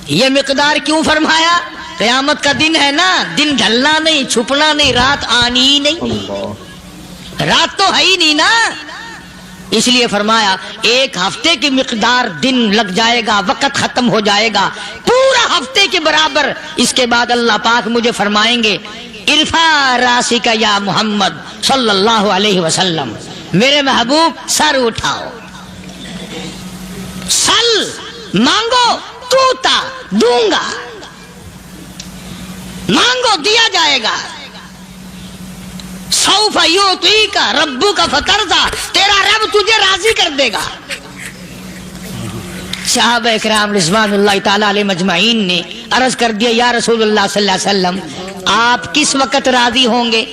یہ مقدار کیوں فرمایا؟ قیامت کا دن ہے نا، دن ڈھلنا نہیں، چھپنا نہیں، رات آنی ہی نہیں، رات تو ہے ہی نہیں نا، اس لیے فرمایا 1 ہفتے کی مقدار دن لگ جائے گا، وقت ختم ہو جائے گا پورا ہفتے کے برابر۔ اس کے بعد اللہ پاک مجھے فرمائیں گے ارفع راسک یا محمد صلی اللہ علیہ وسلم، میرے محبوب سر اٹھاؤ، سل مانگو توتا دوں گا، مانگو دیا جائے گا، سوف یعطیک ربک فترضی، تیرا رب تجھے راضی کر دے گا۔ صحابہ اکرام رضوان اللہ تعالی علیہ مجمعین نے عرض کر دیا یا رسول اللہ صلی اللہ علیہ وسلم آپ کس وقت راضی ہوں گے؟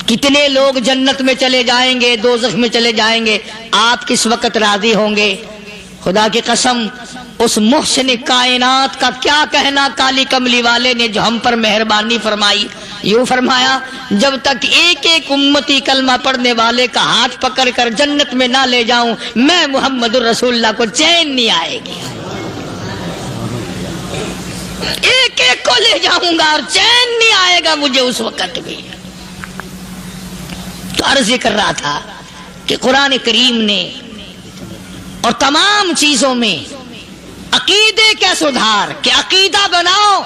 کتنے لوگ جنت میں چلے جائیں گے، دوزخ میں چلے جائیں گے، آپ کس وقت راضی ہوں گے؟ خدا کی قسم اس محسن کائنات کا کیا کہنا کالی کملی والے نے جو ہم پر مہربانی فرمائی۔ یوں فرمایا جب تک ایک ایک امتی کلمہ پڑھنے والے کا ہاتھ پکڑ کر جنت میں نہ لے جاؤں میں محمد الرسول اللہ کو چین نہیں آئے گی، ایک ایک کو لے جاؤں گا اور چین نہیں آئے گا مجھے اس وقت بھی۔ تو عرض یہ کر رہا تھا کہ قرآن کریم نے اور تمام چیزوں میں عقیدے کا سدھار کہ عقیدہ بناؤ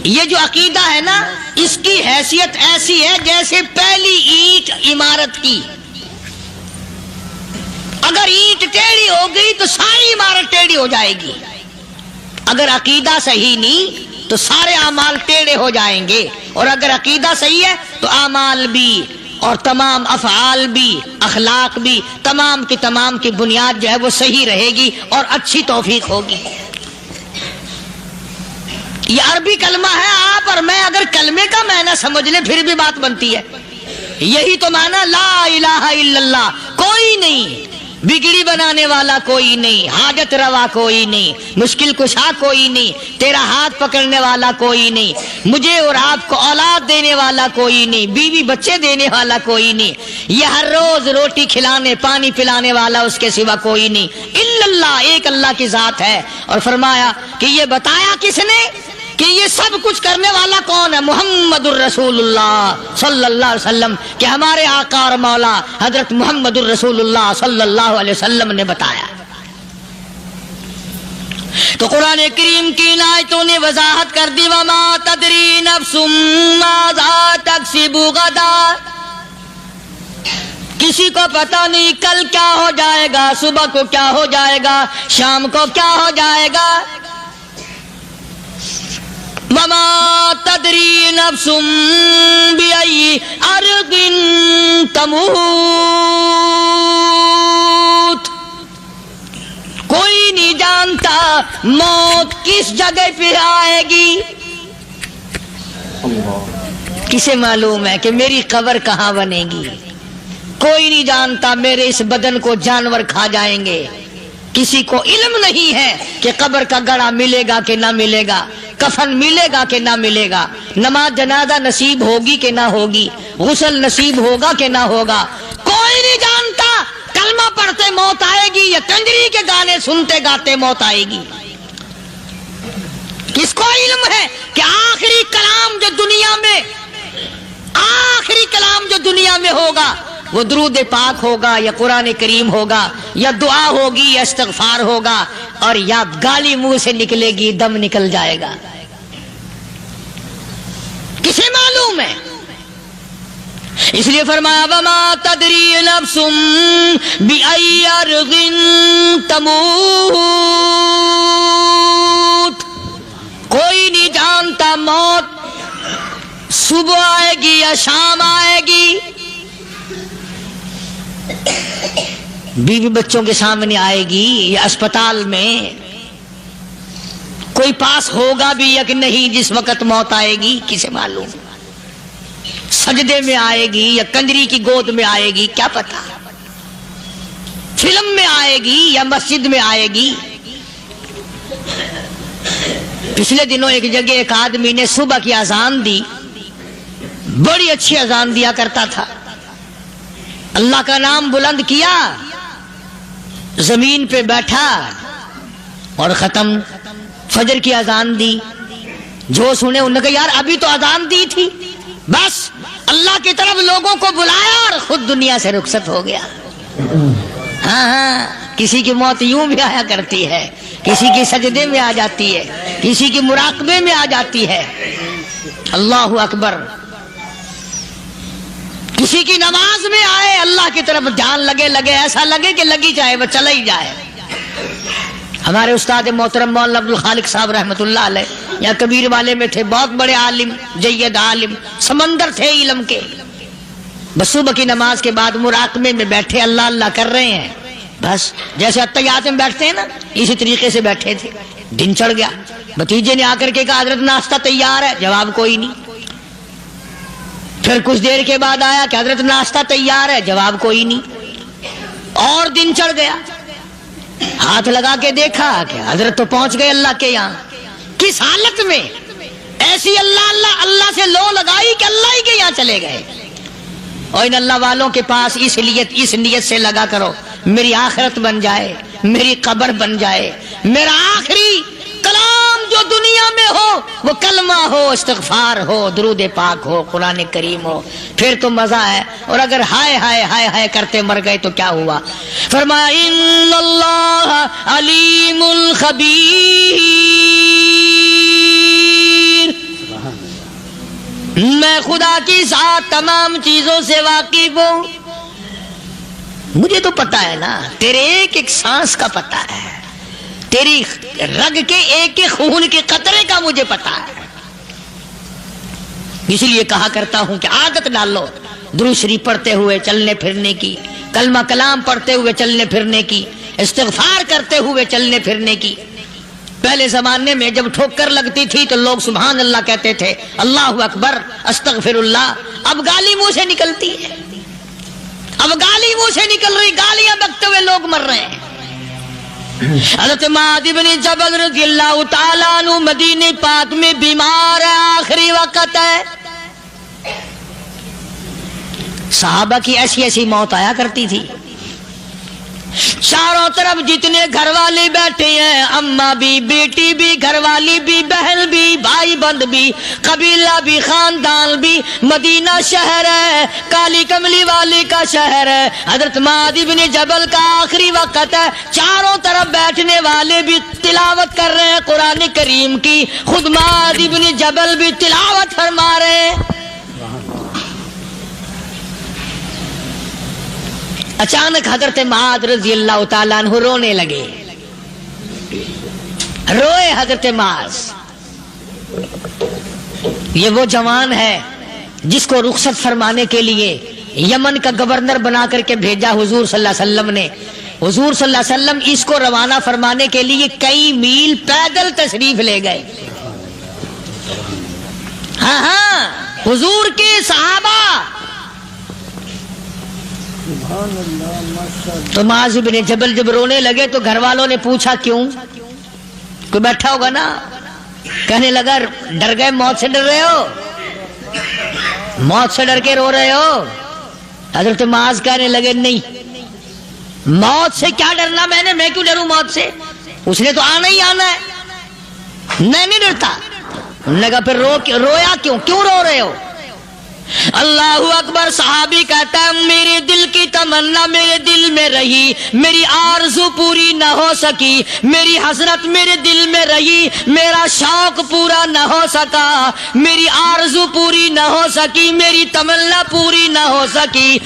یہ جو عقیدہ ہے نا، اس کی حیثیت ایسی ہے جیسے پہلی اینٹ عمارت کی، اگر اینٹ ٹیڑھی ہو گئی تو ساری عمارت ٹیڑھی ہو جائے گی، اگر عقیدہ صحیح نہیں تو سارے اعمال ٹیڑھے ہو جائیں گے، اور اگر عقیدہ صحیح ہے تو اعمال بھی اور تمام افعال بھی اخلاق بھی تمام کی بنیاد جو ہے وہ صحیح رہے گی اور اچھی توفیق ہوگی۔ یہ عربی کلمہ ہے، آپ اور میں اگر کلمے کا معنی سمجھ لیں پھر بھی بات بنتی ہے۔ یہی تو معنی لا الہ الا اللہ، کوئی نہیں بگڑی بنانے والا، کوئی نہیں حاجت روا، کوئی نہیں مشکل کشا، کوئی نہیں تیرا ہاتھ پکڑنے والا، کوئی نہیں مجھے اور آپ کو اولاد دینے والا، کوئی نہیں بیوی بچے دینے والا، کوئی نہیں یہ ہر روز روٹی کھلانے پانی پلانے والا، اس کے سوا کوئی نہیں الا اللہ، ایک اللہ کی ذات ہے۔ اور فرمایا کہ یہ بتایا کس نے کہ یہ سب کچھ کرنے والا کون ہے؟ محمد الرسول اللہ صلی اللہ علیہ وسلم، کہ ہمارے آقا اور مولا حضرت محمد الرسول اللہ صلی اللہ علیہ وسلم نے بتایا۔ تو قرآن کریم کی ان آیتوں نے وضاحت کر دی، وما تدری نفس ماذا تکسب غدا، کسی کو پتہ نہیں کل کیا ہو جائے گا، صبح کو کیا ہو جائے گا، شام کو کیا ہو جائے گا۔ وما تدری نفس بأي أرض تموت، کوئی نہیں جانتا موت کس جگہ پہ آئے گی۔ کسے معلوم ہے کہ میری قبر کہاں بنے گی؟ کوئی نہیں جانتا میرے اس بدن کو جانور کھا جائیں گے۔ کسی کو علم نہیں ہے کہ قبر کا گڑھا ملے گا کہ نہ ملے گا، کفن ملے گا کہ نہ ملے گا، نماز جنازہ نصیب ہوگی کہ نہ ہوگی، غسل نصیب ہوگا کہ نہ ہوگا، کوئی نہیں جانتا۔ کلمہ پڑھتے موت آئے گی یا کنجری کے گانے سنتے گاتے موت آئے گی؟ کس کو علم ہے کہ آخری کلام جو دنیا میں ہوگا وہ درود پاک ہوگا یا قرآن کریم ہوگا یا دعا ہوگی یا استغفار ہوگا، اور یا گالی منہ سے نکلے گی، دم نکل جائے گا؟ کسے معلوم ہے؟ اس لیے فرمایا وما تدری نفس بأي أرض تموت، کوئی نہیں جانتا موت صبح آئے گی یا شام آئے گی، بیوی بچوں کے سامنے آئے گی یا اسپتال میں، کوئی پاس ہوگا بھی یا کہ نہیں جس وقت موت آئے گی؟ کسے معلوم؟ سجدے میں آئے گی یا کنجری کی گود میں آئے گی؟ کیا پتا، فلم میں آئے گی یا مسجد میں آئے گی؟ پچھلے دنوں ایک جگہ ایک آدمی نے صبح کی اذان دی، بڑی اچھی اذان دیا کرتا تھا، اللہ کا نام بلند کیا، زمین پہ بیٹھا اور ختم۔ فجر کی اذان دی، جو سنے انہوں نے کہا یار ابھی تو اذان دی تھی، بس اللہ کی طرف لوگوں کو بلایا اور خود دنیا سے رخصت ہو گیا۔ ہاں کسی کی موت یوں بھی آیا کرتی ہے، کسی کی سجدے میں آ جاتی ہے، کسی کی مراقبے میں آ جاتی ہے۔ اللہ اکبر۔ کسی کی نماز میں آئے، اللہ کی طرف دھیان لگے ایسا لگے کہ لگی جائے وہ چلا ہی جائے۔ ہمارے استاد محترم مولانا عبد الخالق صاحب رحمۃ اللہ علیہ یا کبیر والے میں تھے، بہت بڑے عالم، جید عالم، سمندر تھے علم کے۔ بس صبح کی نماز کے بعد مراقبے میں بیٹھے، اللہ اللہ کر رہے ہیں، بس جیسے اتحیات میں بیٹھتے ہیں نا اسی طریقے سے بیٹھے تھے۔ دن چڑھ گیا، بھتیجے نے آ کر کے کہا حضرت ناشتہ تیار ہے، جواب کوئی نہیں۔ پھر کچھ دیر کے بعد آیا کہ حضرت ناشتہ تیار ہے، جواب کوئی نہیں۔ اور دن چڑھ گیا، ہاتھ لگا کے دیکھا کہ حضرت تو پہنچ گئے اللہ کے یہاں۔ کس حالت میں؟ ایسی اللہ اللہ اللہ سے لو لگائی کہ اللہ ہی کے یہاں چلے گئے۔ اور ان اللہ والوں کے پاس اس نیت سے لگا کرو میری آخرت بن جائے، میری قبر بن جائے، میرا آخری کلام جو دنیا میں ہو وہ کلمہ ہو، استغفار ہو، درود پاک ہو، قرآن کریم ہو، پھر تو مزہ ہے۔ اور اگر ہائے ہائے ہائے ہائے کرتے مر گئے تو کیا ہوا؟ فرمایا ان اللہ علیم خبیر، میں خدا کی ذات تمام چیزوں سے واقف ہوں. مجھے تو پتا ہے نا، تیرے ایک ایک سانس کا پتا ہے، تیری رگ کے ایک ایک خون کے قطرے کا مجھے پتا ہے. اس لیے کہا کرتا ہوں کہ عادت ڈالو درود شریف پڑھتے ہوئے چلنے پھرنے کی، کلمہ کلام پڑھتے ہوئے چلنے پھرنے کی، استغفار کرتے ہوئے چلنے پھرنے کی. پہلے زمانے میں جب ٹھوکر لگتی تھی تو لوگ سبحان اللہ کہتے تھے، اللہ اکبر، استغفر اللہ. اب گالی منہ سے نکلتی ہے، اب گالی منہ سے نکل رہی، گالیاں بکتے ہوئے لوگ مر رہے ہیں. حضرت معاذ بن جبل رضی اللہ تعالیٰ عنہ مدینہ پاک میں بیمار ہے، آخری وقت ہے. صحابہ کی ایسی ایسی موت آیا کرتی تھی. چاروں طرف جتنے گھر والے بیٹھے ہیں، اماں بھی، بیٹی بھی، گھر والی بھی، بہن بھی، بھائی بند بھی، قبیلہ بھی، خاندان بھی. مدینہ شہر ہے، کالی کملی والے کا شہر ہے. حضرت معاذ بن جبل کا آخری وقت ہے. چاروں طرف بیٹھنے والے بھی تلاوت کر رہے ہیں قرآن کریم کی، خود معاذ بن جبل بھی تلاوت فرما رہے ہیں. اچانک حضرت معاذ رضی اللہ تعالیٰ عنہ رونے لگے. روئے حضرت معاذ. یہ وہ جوان ہے جس کو رخصت فرمانے کے لیے یمن کا گورنر بنا کر کے بھیجا حضور صلی اللہ علیہ وسلم نے. حضور صلی اللہ علیہ وسلم اس کو روانہ فرمانے کے لیے کئی میل پیدل تشریف لے گئے. ہاں حضور کے صحابہ. تو معاذ بن جبل جب رونے لگے تو گھر والوں نے پوچھا کیوں؟ کوئی بیٹھا ہوگا نا. کہنے لگا ڈر گئے، موت سے ڈر رہے ہو، موت سے ڈر کے رو رہے ہو. حضرت معاذ کہنے لگے نہیں، موت سے کیا ڈرنا، میں کیوں ڈروں موت سے، اس نے تو آنا ہی آنا ہے، میں نہیں ڈرتا. انہوں نے کہا پھر رویا کیوں رو رہے ہو؟ اللہ اکبر. صحابی کہتا ہے میرے دل کی تمنا میرے دل میں رہی، میری آرزو پوری نہ ہو سکی، میری حسرت میرے دل میں رہی، میرا شوق پورا نہ ہو سکا، میری آرزو پوری نہ ہو سکی، میری تمنا پوری نہ ہو سکی.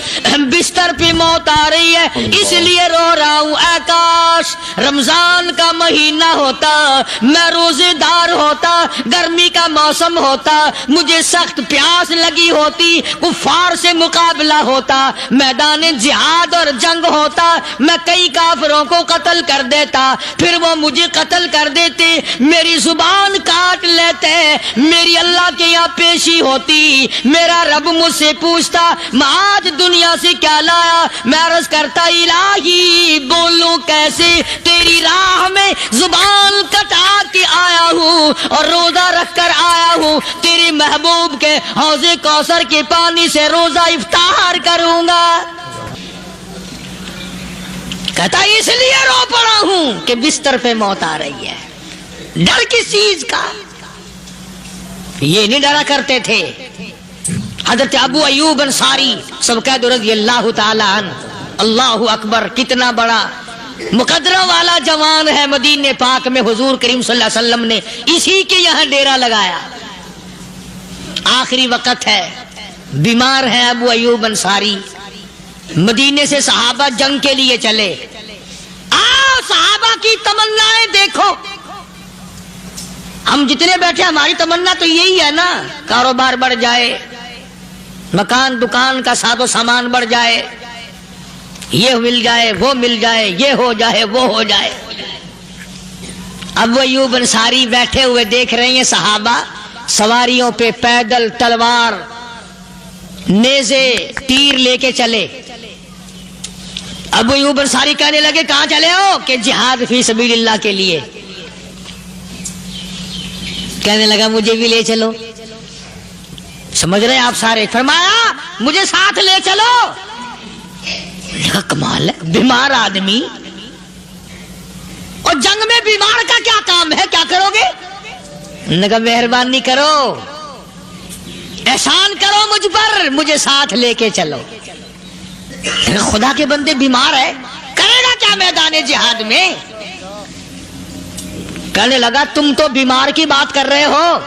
بستر پہ موت آ رہی ہے اس لیے رو رہا ہوں. اے کاش رمضان کا مہینہ ہوتا، میں روزے دار ہوتا، گرمی کا موسم ہوتا، مجھے سخت پیاس لگی ہوتی، کفار سے مقابلہ ہوتا، میدان جہاد اور جنگ ہوتا، میں کئی کافروں کو قتل کر دیتا، پھر وہ مجھے قتل کر دیتے، میری زبان کاٹ لیتے، میری اللہ کے یہاں پیشی ہوتی، میرا رب مجھ سے پوچھتا معاذ دنیا سے کیا لایا. میں عرض کرتا الہی بولوں کیسے، تیری راہ میں زبان کٹا کے آیا ہوں اور روزہ رکھ کر آیا ہوں، تیرے محبوب کے حوض کوثر کے پانی سے روزہ افطار کروں گا. کہتا اس لیے رو پڑا ہوں کہ بستر پہ موت آ رہی ہے. ڈر کس چیز کا؟ یہ نہیں ڈرا کرتے تھے. حضرت ابو ایوب انصاری سب قید رضی اللہ تعالی عنہ. اللہ اکبر، کتنا بڑا مقدرہ والا جوان ہے. مدینہ پاک میں حضور کریم صلی اللہ علیہ وسلم نے اسی کے یہاں ڈیرا لگایا. آخری وقت ہے، بیمار ہے ابو ایوب انصاری. مدینے سے صحابہ جنگ کے لیے چلے. آؤ صحابہ کی تمنائیں دیکھو. ہم جتنے بیٹھے ہماری تمنا تو یہی ہے نا، کاروبار بڑھ جائے، مکان دکان کا ساز و سامان بڑھ جائے، یہ مل جائے وہ مل جائے، یہ ہو جائے وہ ہو جائے. ابو ایوب انصاری بیٹھے ہوئے دیکھ رہے ہیں صحابہ سواریوں پہ پیدل تلوار نیزے تیر لے کے چلے. ابو ایوب انصاری کہنے لگے کہاں چلے ہو؟ کہ جہاد فی سبیل اللہ کے لیے. کہنے لگا مجھے بھی لے چلو. سمجھ رہے ہیں آپ سارے؟ فرمایا مجھے ساتھ لے چلو. کہا کمال ہے، بیمار آدمی اور جنگ میں بیمار کا کیا کام ہے، کیا کرو گے؟ نے کہا مہربانی کرو، احسان کرو مجھ پر، مجھے ساتھ لے کے چلو. خدا کے بندے بیمار ہے، کرے گا کیا میدان جہاد میں؟ کہنے لگا تم تو بیمار کی بات کر رہے ہو،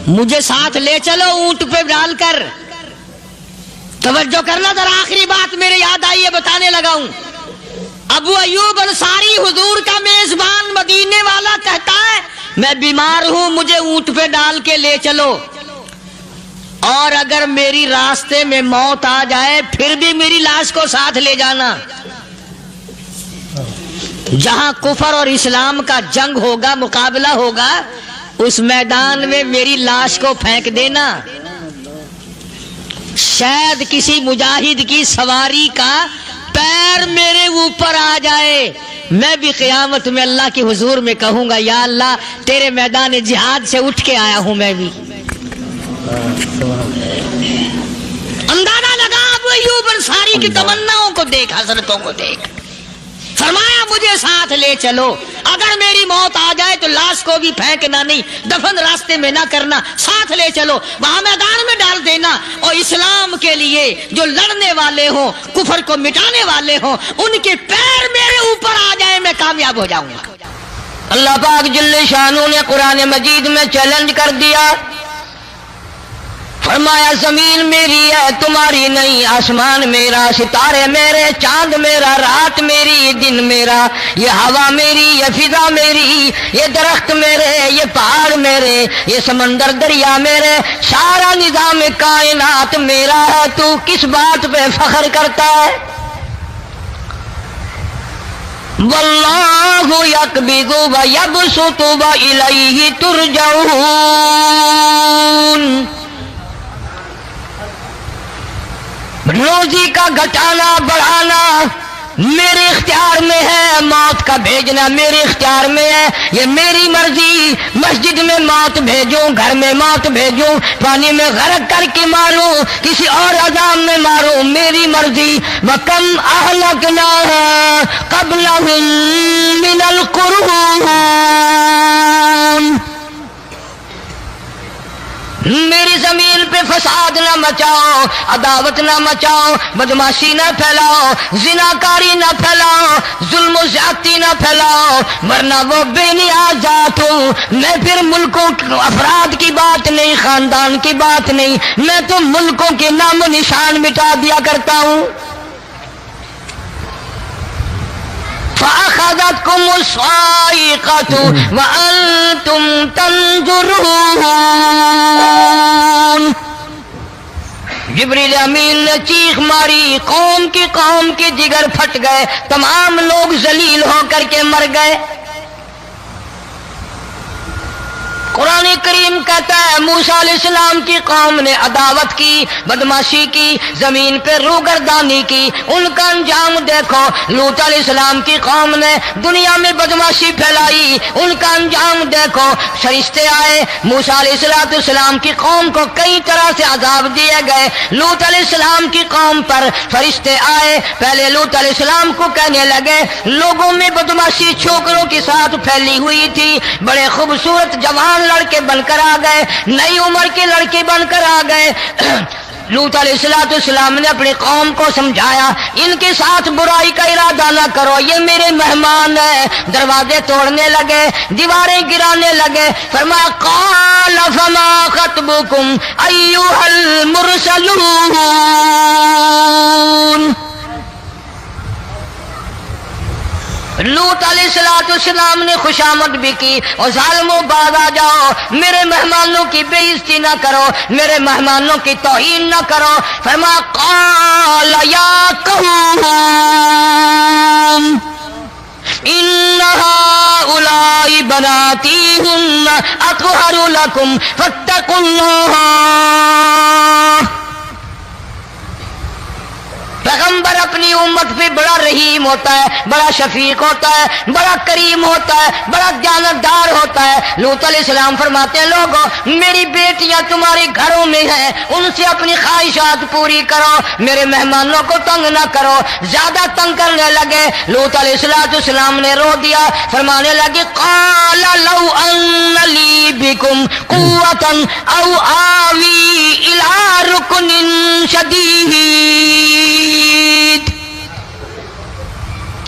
मुझे साथ ले चलो ऊंट पे डाल कर। तवज्जो करना जरा, आखिरी बात मेरे याद आई है, बताने लगा हूं। अबू अयूब अंसारी हुजूर का मेजबान मदीने वाला कहता है मैं बीमार हूं, मुझे ऊंट पे डाल के ले चलो, और अगर मेरी रास्ते में मौत आ जाए फिर भी मेरी लाश को साथ ले जाना। जहां कुफर और इस्लाम का जंग होगा, मुकाबला होगा, उस मैदान में मेरी लाश को फेंक देना। शायद किसी मुजाहिद की सवारी का पैर मेरे ऊपर आ जाए, मैं भी क़यामत में अल्लाह के हुजूर में कहूंगा या अल्लाह तेरे मैदान जिहाद से उठ के आया हूं मैं भी। अंदाजा लगा अबू अय्यूब अंसारी की तमन्नाओं को देख, हजरतों को देख। फरमाया मुझे साथ ले चलो, अगर मेरी मौत आ जाए तो लाश को भी फेंकना नहीं, दफन रास्ते में ना करना, साथ ले चलो, वहां मैदान में डाल देना, और इस्लाम के लिए जो लड़ने वाले हों, कुफर को मिटाने वाले हों, उनके पैर मेरे ऊपर आ जाए, मैं कामयाब हो जाऊंगा। अल्लाह पाक जल्ले शानू ने कुरान मजीद में चैलेंज कर दिया, फरमाया जमीन मेरी है तुम्हारी नहीं, आसमान मेरा, सितारे मेरे, चांद मेरा, रात मेरी, दिन मेरा, ये हवा मेरी, ये फिजा मेरी, ये दरख्त मेरे, ये पहाड़ मेरे, ये समंदर दरिया मेरे, सारा निजाम कायनात मेरा है, तू किस बात पे फख्र करता है? वल्लाहु यक़बिज़ु व यबसुतु व इलैहि तुरजऊन। रोजी का घटाना बढ़ाना मेरे इख्तियार में है, मौत का भेजना मेरे इख्तियार में है, ये मेरी मर्जी। मस्जिद में मौत भेजूं, घर में मौत भेजूं, पानी में गर्क करके मारूं, किसी और अजाब में मारूं, मेरी मर्जी। वकम अहलकना क़ब्लहुम मिनल कुरून, मेरी जमीन पे फसाद ना मचाओ, अदावत ना मचाओ, बदमाशी ना फैलाओ, जिनाकारी ना फैलाओ, जुल्म ज्यादती ना फैलाओ, वरना वो बेनियाज जात हूं मैं। फिर मुल्कों अफराद की बात नहीं, खानदान की बात नहीं, मैं तो मुल्कों के नाम निशान मिटा दिया करता हूं। फ़अख़ज़तकुमुस साइक़तु व अंतुम तंज़ुरून। जिब्रील अमीन ने चीख मारी, कौम के जिगर फट गए, तमाम लोग जलील होकर के मर गए। कुरान करीम कहता है मूसा अलैहिस्सलाम की कौम ने अदावत की, बदमाशी की, जमीन पे रूगर्दानी की, उनका अंजाम देखो। लूत अलैहिस्सलाम की कौम ने दुनिया में बदमाशी फैलाई, उनका अंजाम देखो। फरिश्ते आए, मूसा अलैहिस्सलाम की कौम को कई तरह से अजाब दिए गए। लूत अलैहिस्सलाम की कौम पर फरिश्ते आए, पहले लूत अलैहिस्सलाम को कहने लगे, लोगों में बदमाशी छोकरों के साथ फैली हुई थी, बड़े खूबसूरत जवान लड़के बनकर आ गए, नई उम्र के लड़के बनकर आ गए। लूत अलैहिस्सलाम ने अपनी कौम को समझाया, इनके साथ बुराई का इरादा ना करो, ये मेरे मेहमान हैं। दरवाजे तोड़ने लगे, दीवारें गिराने लगे। फरमाया क़ाल फमा ख़त्बुकुम अय्युहल मुरसलून। लूत अलैहिस्सलाम ने खुशामद भी की, और जालिमों बाज आ जाओ, मेरे मेहमानों की बेइज्जती ना करो, मेरे मेहमानों की तौहीन ना करो। फरमाया क़ाल या कौम इन्न हाउलाई बनाती हुन्ना अत्हरु लकुम फत्तकुल्लाह। पैगंबर अपनी उम्मत पे बड़ा रहीम होता है, बड़ा शफीक होता है, बड़ा करीम होता है, बड़ा जानतदार होता है। लूत अलैहिस्सलाम फरमाते हैं, लोगों मेरी बेटियां तुम्हारे घरों में हैं, उनसे अपनी ख्वाहिशात पूरी करो, मेरे मेहमानों को तंग ना करो। ज्यादा तंग करने लगे, लूत अलैहिस्सलाम ने रो दिया, फरमाने लगे क़ाल लौ अन्न ली बिकुम क़ुव्वतन औ आवी इला रुकनिन शदीद।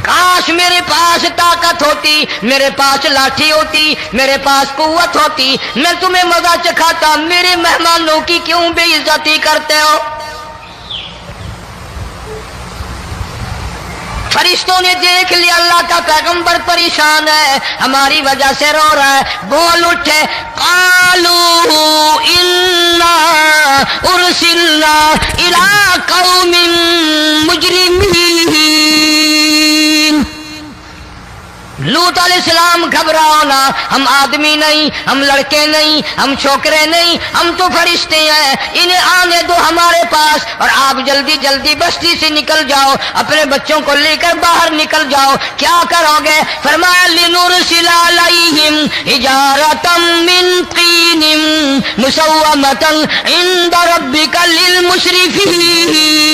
काश मेरे पास ताकत होती, मेरे पास लाठी होती, मेरे पास कुव्वत होती, मैं तुम्हें मजा चखाता। मेरे मेहमानों की क्यों बेइज्जती करते हो? फरिश्तों ने देख लिया अल्लाह का पैगंबर परेशान है, हमारी वजह से रो रहा है, बोल उठे, कालू इन्ना उरसिलना इला कौमिन मुजरिमीन। लूत अलैहिस्सलाम घबराओ ना, हम आदमी नहीं, हम लड़के नहीं, हम छोकरे नहीं, हम तो फरिश्ते हैं। इन्हें आने दो हमारे पास और आप जल्दी जल्दी बस्ती से निकल जाओ, अपने बच्चों को लेकर बाहर निकल जाओ। क्या करोगे? फरमाया लिनुरसिला अलैहिम हिजारतम मिन तीनिम मुसव्वमतन इंद रब्बिका लिल मुशरिफीन।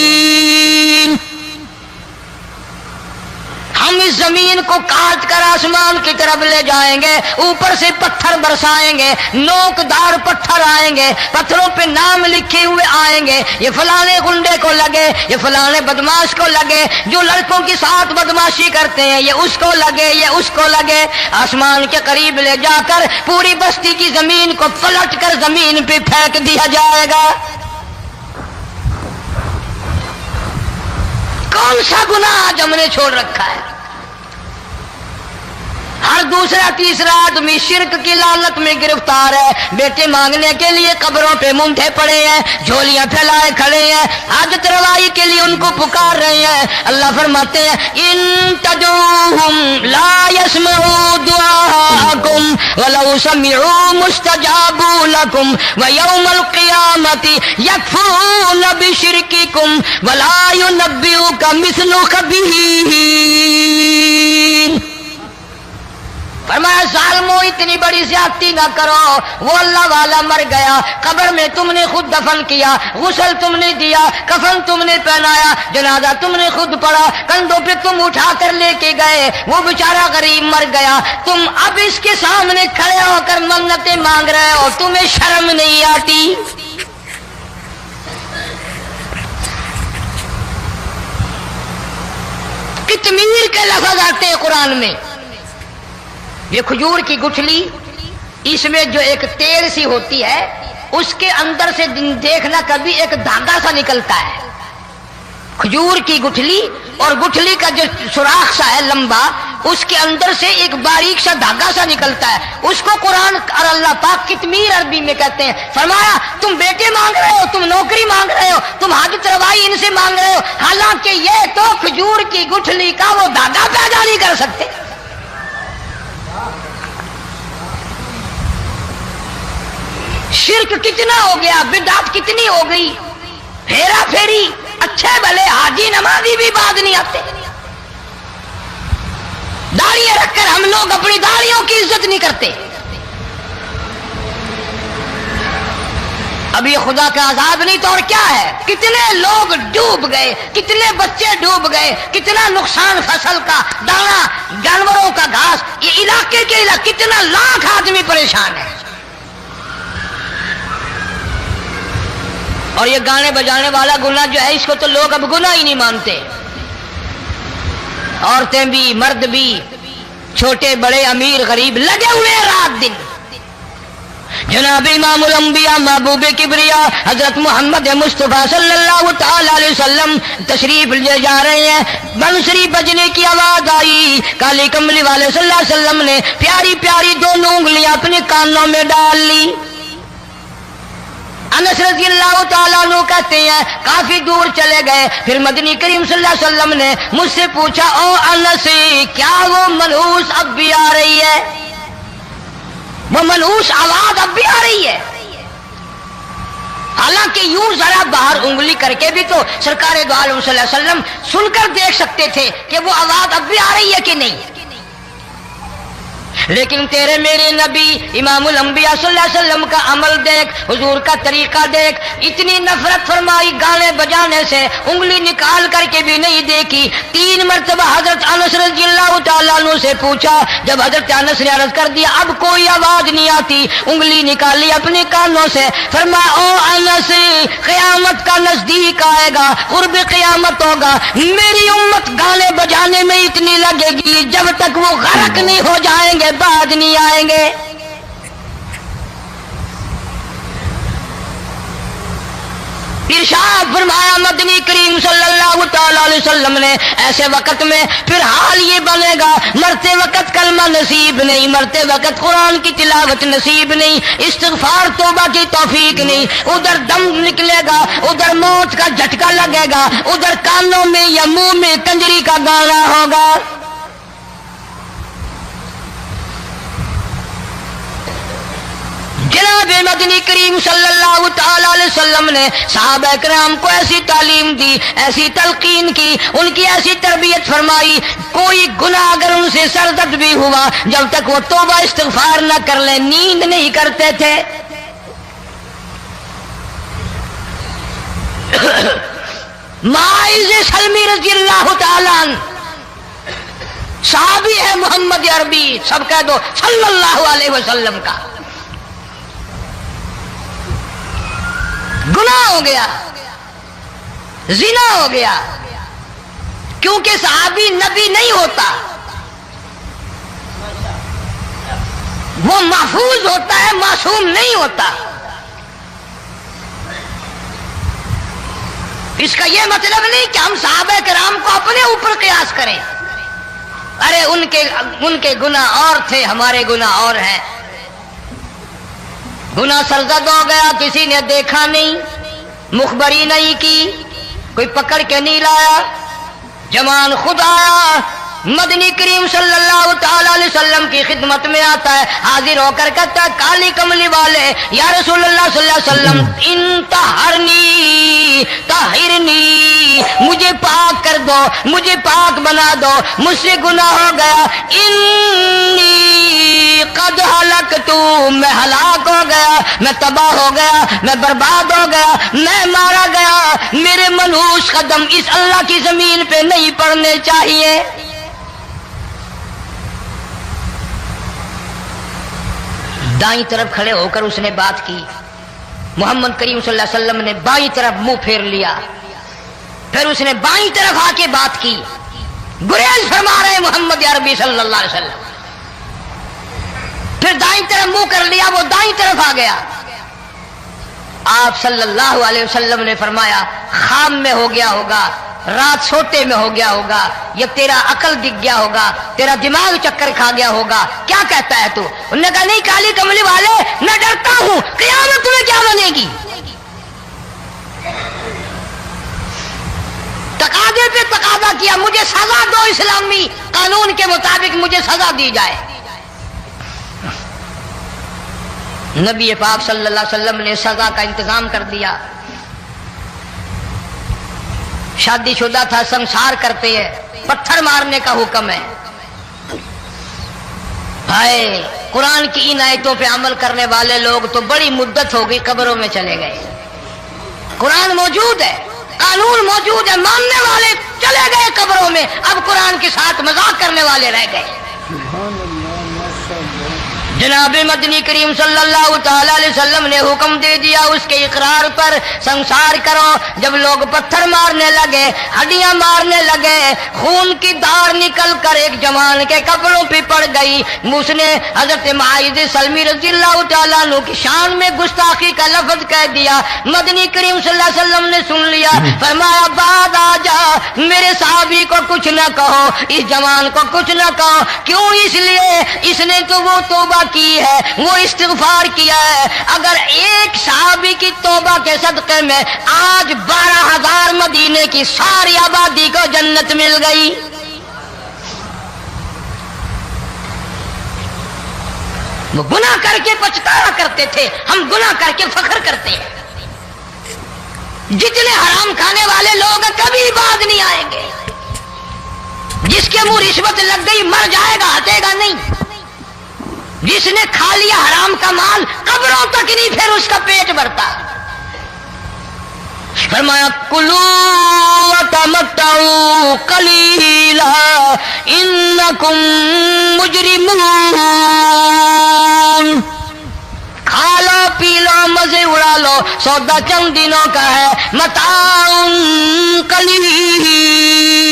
हम इस जमीन को काट कर आसमान की तरफ ले जाएंगे, ऊपर से पत्थर बरसाएंगे, नोकदार पत्थर आएंगे, पत्थरों पे नाम लिखे हुए आएंगे, ये फलाने गुंडे को लगे, ये फलाने बदमाश को लगे, जो लड़कों के साथ बदमाशी करते हैं ये उसको लगे, ये उसको लगे। आसमान के करीब ले जाकर पूरी बस्ती की जमीन को पलट कर जमीन पे फेंक दिया जाएगा। कौन सा गुनाह आज हमने छोड़ रखा है? हर दूसरा तीसरा आदमी शिर्क की लालत में गिरफ्तार है, बेटे मांगने के लिए कब्रों पे मुंठे पड़े हैं, झोलियां फैलाए खड़े हैं, हाजत रवाई के लिए उनको पुकार रहे हैं। अल्लाह फरमाते हैं इन तदूहुम ला यस्मऊ दुआकुम वलौ समिऊ मुस्तजाबू लकुम व यौमल क़ियामति यकफून बिशिरकिकुम वला युनब्बिउका मिस्लु खबीर। फरमाया जालिमों इतनी बड़ी ज्यादती ना करो, वो अल्लाह वाला मर गया, कब्र में तुमने खुद दफन किया, गुस्ल तुमने दिया, कफन तुमने पहनाया, जनाजा तुमने खुद पढ़ा, कंधों पे तुम उठा कर लेके गए, वो बेचारा गरीब मर गया, तुम अब इसके सामने खड़े होकर मन्नतें मांग रहे हो, तुम्हें शर्म नहीं आती? कितमीर के लफ्ज आते हैं कुरान में। ये खजूर की गुठली, इसमें जो एक तेल सी होती है, उसके अंदर से देखना कभी एक धागा सा निकलता है। खजूर की गुठली और गुठली का जो सुराख सा है लंबा, उसके अंदर से एक बारीक सा धागा सा निकलता है, उसको कुरान और अल्लाह पाक कितमीर अरबी में कहते हैं। फरमाया तुम बेटे मांग रहे हो, तुम नौकरी मांग रहे हो, तुम हाजत रवाई इनसे मांग रहे हो, हालांकि ये तो खजूर की गुठली का वो धागा पैदा नहीं कर सकते। शिर्क कितना हो गया, बिदअत कितनी हो गई, हेरा फेरी, अच्छे भले हाजी नमाजी भी बात नहीं आते। दाढ़ियां रखकर हम लोग अपनी दाढ़ियों की इज्जत नहीं करते। अब ये खुदा का अज़ाब नहीं तो और क्या है? कितने लोग डूब गए, कितने बच्चे डूब गए, कितना नुकसान फसल का, दाना, जानवरों का घास, ये इलाके के इलाके कितना लाख आदमी परेशान है। और ये गाने बजाने वाला गुनाह जो है, इसको तो लोग अब गुनाह ही नहीं मानते। औरतें भी, मर्द भी, छोटे बड़े, अमीर गरीब लगे हुए रात दिन। जनाब इमामुल अंबिया महबूब किबरिया हजरत मोहम्मद मुस्तफा सल्लल्लाहु तआला अलैहि वसल्लम तशरीफ ले जा रहे हैं। बंसुरी बजने की आवाज आई, काली कमली वाले सल्लल्लाहु अलैहि वसल्लम ने प्यारी प्यारी दोनों उंगलियां अपने कानों में डाल ली। अनस रज़ियल्लाहु ताला अन्हु कहते हैं काफी दूर चले गए, फिर मदनी करीम सल्लल्लाहु अलैहि वसल्लम ने मुझसे पूछा, ओ अनस क्या वो मनहूस अब भी आ रही है? वो मनहूस आवाज अब भी आ रही है? हालांकि यूं जरा बाहर उंगली करके भी तो सरकार दो आलम सल्लल्लाहु अलैहि वसल्लम सुनकर देख सकते थे कि वो आवाज अब भी आ रही है कि नहीं। لیکن تیرے میرے نبی امام الانبیاء صلی اللہ علیہ وسلم کا عمل دیکھ، حضور کا طریقہ دیکھ، اتنی نفرت فرمائی گانے بجانے سے، انگلی نکال کر کے بھی نہیں دیکھی۔ 3 مرتبہ حضرت انس رضی اللہ تعالیٰ عنہ سے پوچھا، جب حضرت انس نے عرض کر دیا اب کوئی آواز نہیں آتی، انگلی نکالی اپنے کانوں سے، فرمایا او انس، قیامت کا نزدیک آئے گا، قرب قیامت ہوگا، میری امت گانے بجانے میں اتنی لگے گی جب تک وہ غرق نہیں ہو جائیں گے بعد نہیں آئیں گے۔ ارشاد فرمایا مدنی کریم صلی اللہ تعالی علیہ وسلم نے، ایسے وقت میں پھر حال یہ بنے گا، مرتے وقت کلمہ نصیب نہیں، مرتے وقت قرآن کی تلاوت نصیب نہیں، استغفار توبہ کی توفیق نہیں، ادھر دم نکلے گا، ادھر موت کا جھٹکا لگے گا، ادھر کانوں میں یا منہ میں کنجری کا گانا ہوگا۔ جناب مدنی کریم صلی اللہ تعالی علیہ وسلم نے صحابہ کرام کو ایسی تعلیم دی، ایسی تلقین کی، ان کی ایسی تربیت فرمائی، کوئی گناہ اگر ان سے سرزد بھی ہوا جب تک وہ توبہ استغفار نہ کر لیں نیند نہیں کرتے تھے۔ معاذ سلمی رضی اللہ تعالیٰ عنہ صحابی ہے محمد عربی، سب کہہ دو صلی اللہ علیہ وسلم کا، گناہ ہو گیا، زنا ہو گیا، کیونکہ صحابی نبی نہیں ہوتا، وہ محفوظ ہوتا ہے، معصوم نہیں ہوتا۔ اس کا یہ مطلب نہیں کہ ہم صحابہ کرام کو اپنے اوپر قیاس کریں، ارے ان کے گناہ اور تھے، ہمارے گناہ اور ہیں۔ گناہ سرزد ہو گیا، کسی نے دیکھا نہیں، مخبری نہیں کی، کوئی پکڑ کے نہیں لایا، جوان خود آیا، مدنی کریم صلی اللہ تعالی علیہ وسلم کی خدمت میں آتا ہے، حاضر ہو کر کہتا ہے کالی کملی والے یا رسول اللہ صلی اللہ علیہ وسلم انتہرنی طہرنی، مجھے پاک کر دو، مجھے پاک بنا دو، مجھ سے گناہ ہو گیا، انی قد ہلکت، میں ہلاک ہو گیا، میں تباہ ہو گیا، میں برباد ہو گیا، میں مارا گیا، میرے منحوس قدم اس اللہ کی زمین پہ نہیں پڑنے چاہیے۔ دائیں طرف کھڑے ہو کر اس نے بات کی، محمد کریم صلی اللہ علیہ وسلم نے بائیں طرف منہ پھیر لیا، پھر اس نے بائیں طرف آ کے بات کی، گریز فرما رہے محمد عربی صلی اللہ علیہ وسلم، پھر دائیں طرف منہ کر لیا، وہ دائیں طرف آ گیا۔ آپ صلی اللہ علیہ وسلم نے فرمایا خواب میں ہو گیا ہوگا، رات سوتے میں ہو گیا ہوگا، یا تیرا عقل دکھ گیا ہوگا، تیرا دماغ چکر کھا گیا ہوگا، کیا کہتا ہے تو؟ انہوں نے کہا نہیں کالی کملی والے، میں ڈرتا ہوں قیامت میں کیا بنے گی، تقاضے پہ تقاضا کیا، مجھے سزا دو، اسلامی قانون کے مطابق مجھے سزا دی جائے۔ نبی پاک صلی اللہ علیہ وسلم نے سزا کا انتظام کر دیا۔ شادی شدہ تھا، سنسار کرتے ہیں، پتھر مارنے کا حکم ہے۔ ہائے قرآن کی ان آیتوں پہ عمل کرنے والے لوگ تو بڑی مدت ہو گئی قبروں میں چلے گئے۔ قرآن موجود ہے، قانون موجود ہے، ماننے والے چلے گئے قبروں میں، اب قرآن کے ساتھ مذاق کرنے والے رہ گئے۔ جناب مدنی کریم صلی اللہ تعالی علیہ وسلم نے حکم دے دیا اس کے اقرار پر سنسار کرو۔ جب لوگ پتھر مارنے لگے، ہڈیاں مارنے لگے، خون کی دھار نکل کر ایک جوان کے کپڑوں پہ پڑ گئی، اس نے حضرت معاذ سلمی رضی اللہ تعالیٰ عنہ کی شان میں گستاخی کا لفظ کہہ دیا۔ مدنی کریم صلی اللہ علیہ وسلم نے سن لیا، فرمایا بعد آ جا، میرے صحابی کو کچھ نہ کہو، اس جوان کو کچھ نہ کہو۔ کیوں؟ اس لیے اس نے تو وہ توبہ کی ہے، وہ استغفار کیا ہے۔ اگر ایک صحابی کی توبہ کے صدقے میں آج 12,000 مدینے کی ساری آبادی کو جنت مل گئی۔ وہ گناہ کر کے پچھتایا کرتے تھے، ہم گناہ کر کے فخر کرتے ہیں۔ جتنے حرام کھانے والے لوگ کبھی بعد نہیں آئیں گے۔ جس کے منہ رشوت لگ گئی مر جائے گا، ہٹے گا نہیں۔ جس نے کھا لیا حرام کا مال قبروں تک نہیں پھر اس کا پیٹ بھرتا. فرمایا کلو وتمتعوا قلیلا انکم مجرمون. کھا لو پی لو مزے اڑا لو، سودا چند دنوں کا ہے، متاع قلیل،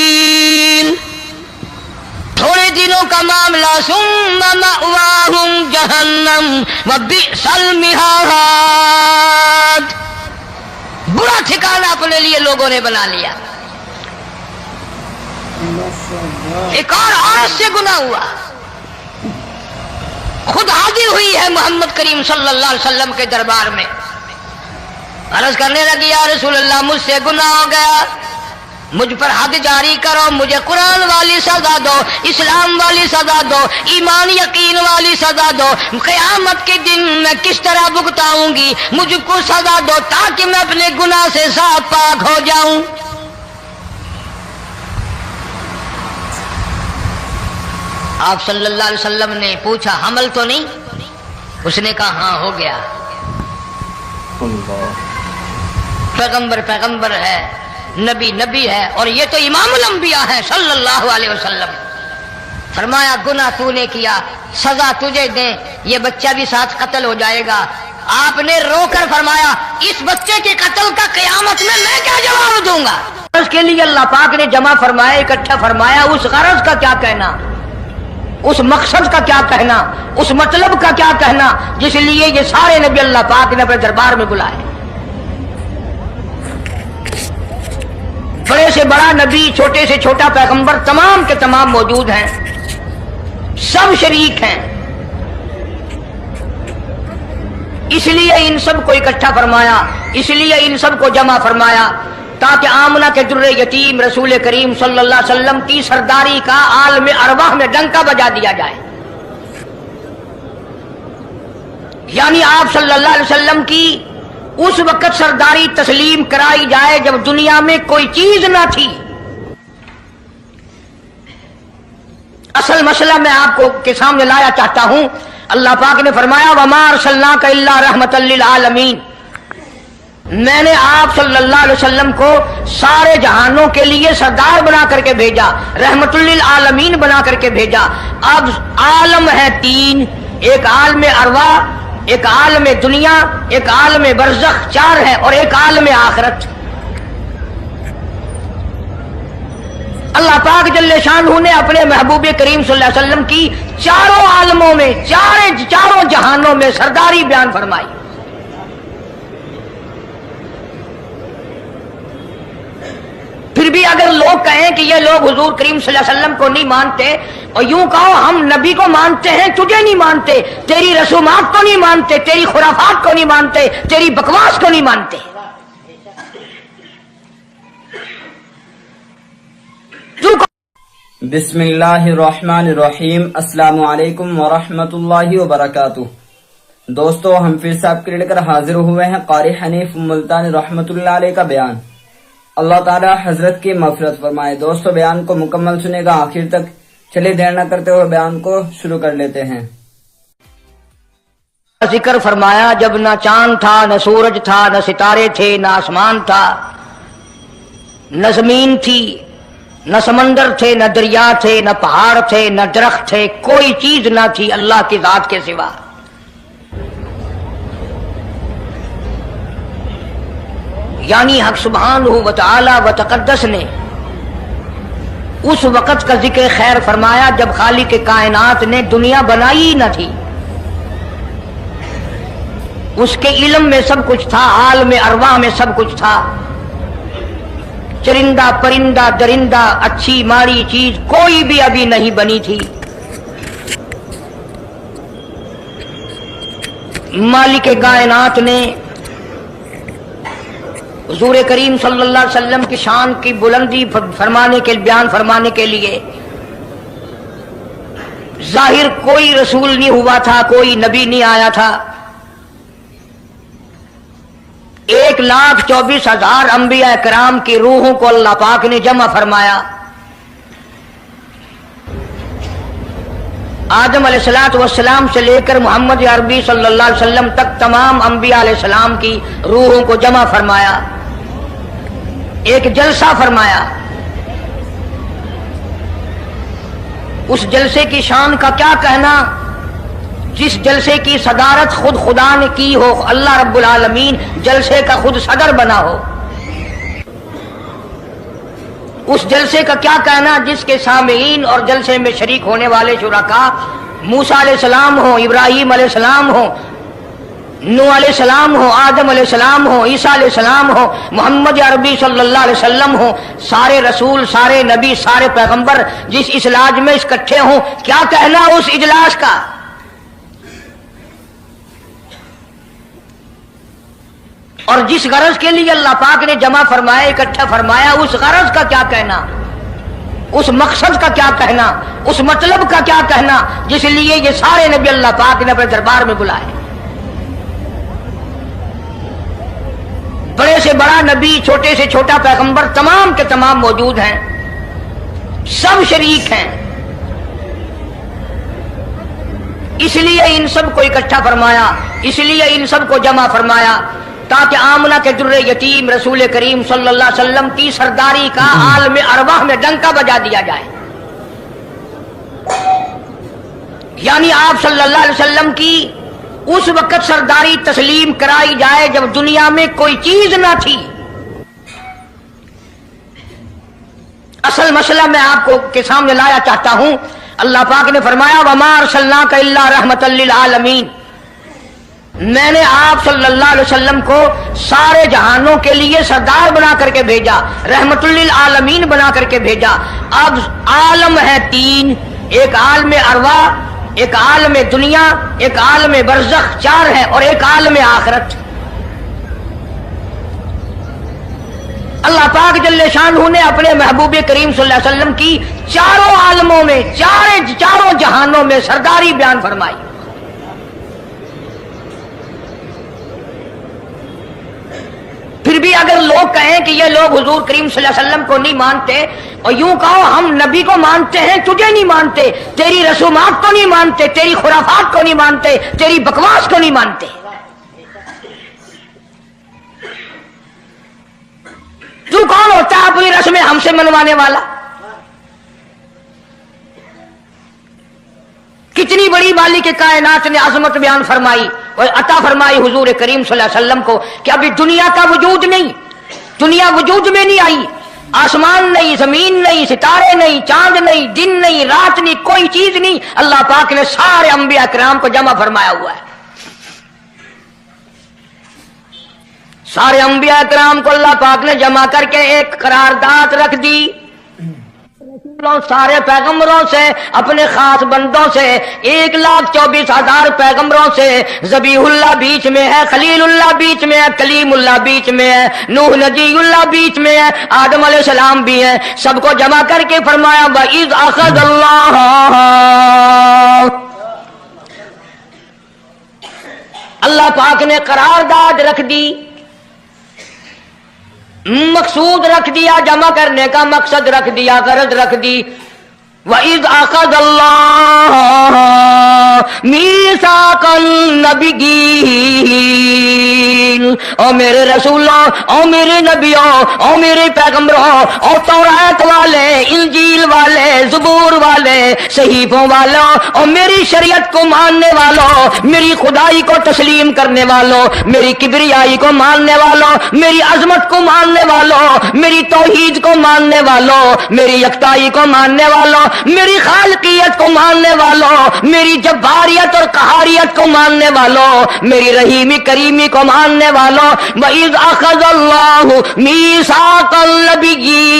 تھوڑے دنوں کا معاملہ. ثم مأواہم جہنم وبئس المہاد. برا ٹھکانہ اپنے لیے لوگوں نے بنا لیا. ایک اور عورت سے گناہ ہوا، خود حاضر ہوئی ہے محمد کریم صلی اللہ علیہ وسلم کے دربار میں، عرض کرنے لگی یا رسول اللہ مجھ سے گناہ ہو گیا، مجھ پر حد جاری کرو، مجھے قرآن والی سزا دو، اسلام والی سزا دو، ایمان یقین والی سزا دو. قیامت کے دن میں کس طرح بھگتاؤں گی، مجھ کو سزا دو تاکہ میں اپنے گناہ سے صاف پاک ہو جاؤں. آپ صلی اللہ علیہ وسلم نے پوچھا حمل تو نہیں؟ اس نے کہا ہاں ہو گیا. پیغمبر ہے، نبی ہے، اور یہ تو امام الانبیاء ہے صلی اللہ علیہ وسلم. فرمایا گناہ تو نے کیا، سزا تجھے دیں، یہ بچہ بھی ساتھ قتل ہو جائے گا. آپ نے رو کر فرمایا اس بچے کے قتل کا قیامت میں کیا جواب دوں گا. اس کے لیے اللہ پاک نے جمع فرمایا، اکٹھا فرمایا. اس غرض کا کیا کہنا، اس مقصد کا کیا کہنا، اس مطلب کا کیا کہنا جس لیے یہ سارے نبی اللہ پاک نے اپنے دربار میں بلائے. بڑے سے بڑا نبی، چھوٹے سے چھوٹا پیغمبر، تمام کے تمام موجود ہیں، سب شریک ہیں. اس لیے ان سب کو اکٹھا فرمایا، اس لیے ان سب کو جمع فرمایا تاکہ آمنہ کے در یتیم رسول کریم صلی اللہ علیہ وسلم کی سرداری کا عالم ارواح میں ڈنکا بجا دیا جائے. یعنی آپ صلی اللہ علیہ وسلم کی اس وقت سرداری تسلیم کرائی جائے جب دنیا میں کوئی چیز نہ تھی. اصل مسئلہ میں آپ کو کے سامنے لایا چاہتا ہوں. اللہ پاک نے فرمایا وَمَا أَرْسَلْنَاكَ إِلَّا رَحْمَةً لِّلْعَالَمِينَ. میں نے آپ صلی اللہ علیہ وسلم کو سارے جہانوں کے لیے سردار بنا کر کے بھیجا، رحمت للعالمین بنا کر کے بھیجا. اب عالم ہے تین، ایک عالم ارواح، ایک عالم دنیا، ایک عالم برزخ، چار ہے، اور ایک عالم آخرت. اللہ پاک جل شانہ نے اپنے محبوب کریم صلی اللہ علیہ وسلم کی چاروں عالموں میں، چاروں جہانوں میں سرداری بیان فرمائی. پھر بھی اگر لوگ کہیں کہ یہ لوگ حضور کریم صلی اللہ علیہ وسلم کو نہیں مانتے، اور یوں کہو ہم نبی کو مانتے ہیں، تجھے نہیں مانتے، تیری رسومات کو نہیں مانتے، تیری خرافات کو نہیں مانتے، تیری بکواس کو نہیں مانتے. بسم اللہ الرحمن الرحیم. السلام علیکم ورحمۃ اللہ وبرکاتہ. دوستو ہم پھر سے آپ کے لیے لے کر حاضر ہوئے ہیں قاری حنیف ملتانی رحمۃ اللہ علیہ کا بیان. اللہ تعالی حضرت کی مغفرت فرمائے. دوستو بیان کو مکمل سنے گا آخر تک. چلیے دیر نہ کرتے ہوئے بیان کو شروع کر لیتے ہیں. ذکر فرمایا جب نہ چاند تھا، نہ سورج تھا، نہ ستارے تھے، نہ آسمان تھا، نہ زمین تھی، نہ سمندر تھے، نہ دریا تھے، نہ پہاڑ تھے، نہ درخت تھے، کوئی چیز نہ تھی اللہ کی ذات کے سوا. یعنی حق سبحانہ و تعالی و تقدس نے اس وقت کا ذکر خیر فرمایا جب خالق کائنات نے دنیا بنائی نہ تھی. اس کے علم میں سب کچھ تھا، عالم ارواح میں سب کچھ تھا. چرندہ پرندہ درندہ، اچھی ماڑی چیز کوئی بھی ابھی نہیں بنی تھی. مالک کائنات نے حضور کریم صلی اللہ علیہ وسلم کی شان کی بلندی بیان فرمانے کے لیے ظاہر کوئی رسول نہیں ہوا تھا، کوئی نبی نہیں آیا تھا. 1,24,000 انبیاء کرام کی روحوں کو اللہ پاک نے جمع فرمایا. आदम अलैहिस्सलाम से लेकर मोहम्मद अरबी सल्लल्लाहु अलैहि वसल्लम तक तमाम अंबिया अलैहिस्सलाम की रूहों को जमा फरमाया, एक जलसा फरमाया। उस जलसे की शान का क्या कहना, जिस जलसे की सदारत खुद खुदा ने की हो, अल्लाह रब्बुल आलमीन जलसे का खुद सदर बना हो। उस जलसे का क्या कहना जिसके सामीन और जलसे में शरीक होने वाले शुरका मूसा अलैहिस्सलाम हो, इब्राहिम अलैहिस्सलाम हो, नूह अलैहिस्सलाम हो, आदम अलैहिस्सलाम हो, ईसा अलैहिस्सलाम हो, मोहम्मद अरबी सल्लल्लाहु अलैहि वसल्लम हो, सारे रसूल, सारे नबी, सारे पैगंबर जिस इजलास में इकट्ठे हों, क्या कहना उस इजलास का। और जिस गरज के लिए अल्लाह पाक ने जमा फरमाया, इकट्ठा फरमाया, उस गरज का क्या कहना, उस मकसद का क्या कहना, उस मतलब का क्या कहना जिस लिए ये सारे नबी अल्लाह पाक ने अपने दरबार में बुलाए। बड़े से बड़ा नबी, छोटे से छोटा पैगंबर, तमाम के तमाम मौजूद हैं, सब शरीक हैं। इसलिए इन सब को इकट्ठा फरमाया, इसलिए इन सब को जमा फरमाया, ताकि आमना के दुर्रे यतीम रसूल करीम सल्लल्लाहु अलैहि वसल्लम की सरदारी का आलम अरवाह में डंका बजा दिया जाए। यानी आप सल्लल्लाहु अलैहि वसल्लम की उस वक्त सरदारी तस्लीम कराई जाए जब दुनिया में कोई चीज ना थी। असल मसला मैं आपको के सामने लाया चाहता हूं। अल्लाह पाक ने फरमाया, वमा अरसलनाका इल्ला रहमतल लिल आलमीन, मैंने आप सल्लल्लाहु अलैहि वसल्लम को सारे जहानों के लिए सरदार बना करके भेजा, रहमतुल लिल आलमीन बना करके भेजा। अब आलम है तीन, एक आलम अरवा, एक आलम दुनिया, एक आलम बरज़ख, चार है, और एक आलम आखिरत। अल्लाह पाक जल्ले शानहू ने अपने महबूब करीम सल्लल्लाहु अलैहि वसल्लम की चारों आलमों में, चारों जहानों में सरदारी बयान फरमाई। फिर भी अगर लोग कहें कि ये लोग हुजूर करीम सल्लल्लाहु अलैहि वसल्लम को नहीं मानते, और यूं कहो हम नबी को मानते हैं, तुझे नहीं मानते, तेरी रसूमात को नहीं मानते, तेरी खुराफात को नहीं मानते, तेरी बकवास को नहीं मानते। तू कौन होता है अपनी रस्में हमसे मनवाने वाला? कितनी बड़ी मालिक के कायनात ने अजमत बयान फरमाई और अता फरमाई हुजूर करीम सल्लल्लाहु अलैहि वसल्लम को कि अभी दुनिया का वजूद नहीं, दुनिया वजूद में नहीं आई, आसमान नहीं, जमीन नहीं, सितारे नहीं, चांद नहीं, दिन नहीं, रात नहीं, कोई चीज नहीं। अल्लाह पाक ने सारे अंबिया किराम को जमा फरमाया हुआ है। सारे अंबिया किराम को अल्लाह पाक ने जमा करके एक करारदाद रख दी। सारे पैगंबरों से, अपने खास बंदों से, 1,24,000 पैगंबरों से, ज़बीहुल्लाह बीच में है, खलीलुल्लाह बीच में है, कलीमुल्लाह बीच में है, नूह नजीयुल्लाह बीच में है, आदम अलैहिस्सलाम भी है। सबको जमा करके फरमाया, वइज़ अख़ज़ल्लाह, अल्लाह पाक ने करारदाद रख दी, मकसूद रख दिया, जमा करने का मकसद रख दिया, गरज रख दी। वइज़ अख़ज़ल्लाह मीसाक़न नबिय्यीन, ओ मेरे रसूलों, ओ मेरे नबियों, ओ मेरे पैगंबरों, ओ तौरात वाले, इंजील वाले, ज़बूर वाले, सहीफों वालों, और मेरी शरीयत को मानने वालों, मेरी खुदाई को तस्लीम करने वालों, मेरी किबरियाई को मानने वालों, मेरी अजमत को मानने वालों, मेरी तौहीद को मानने वालों, मेरी यकताई को मानने वालों, मेरी खालकियत को मानने वालों, मेरी जब्बारियत और कहारियत को मानने वालों, मेरी रहीमी करीमी को मानने वालों, वइज़ अख़ज़ल्लाहु मीसाक़ल नबिय्यीन।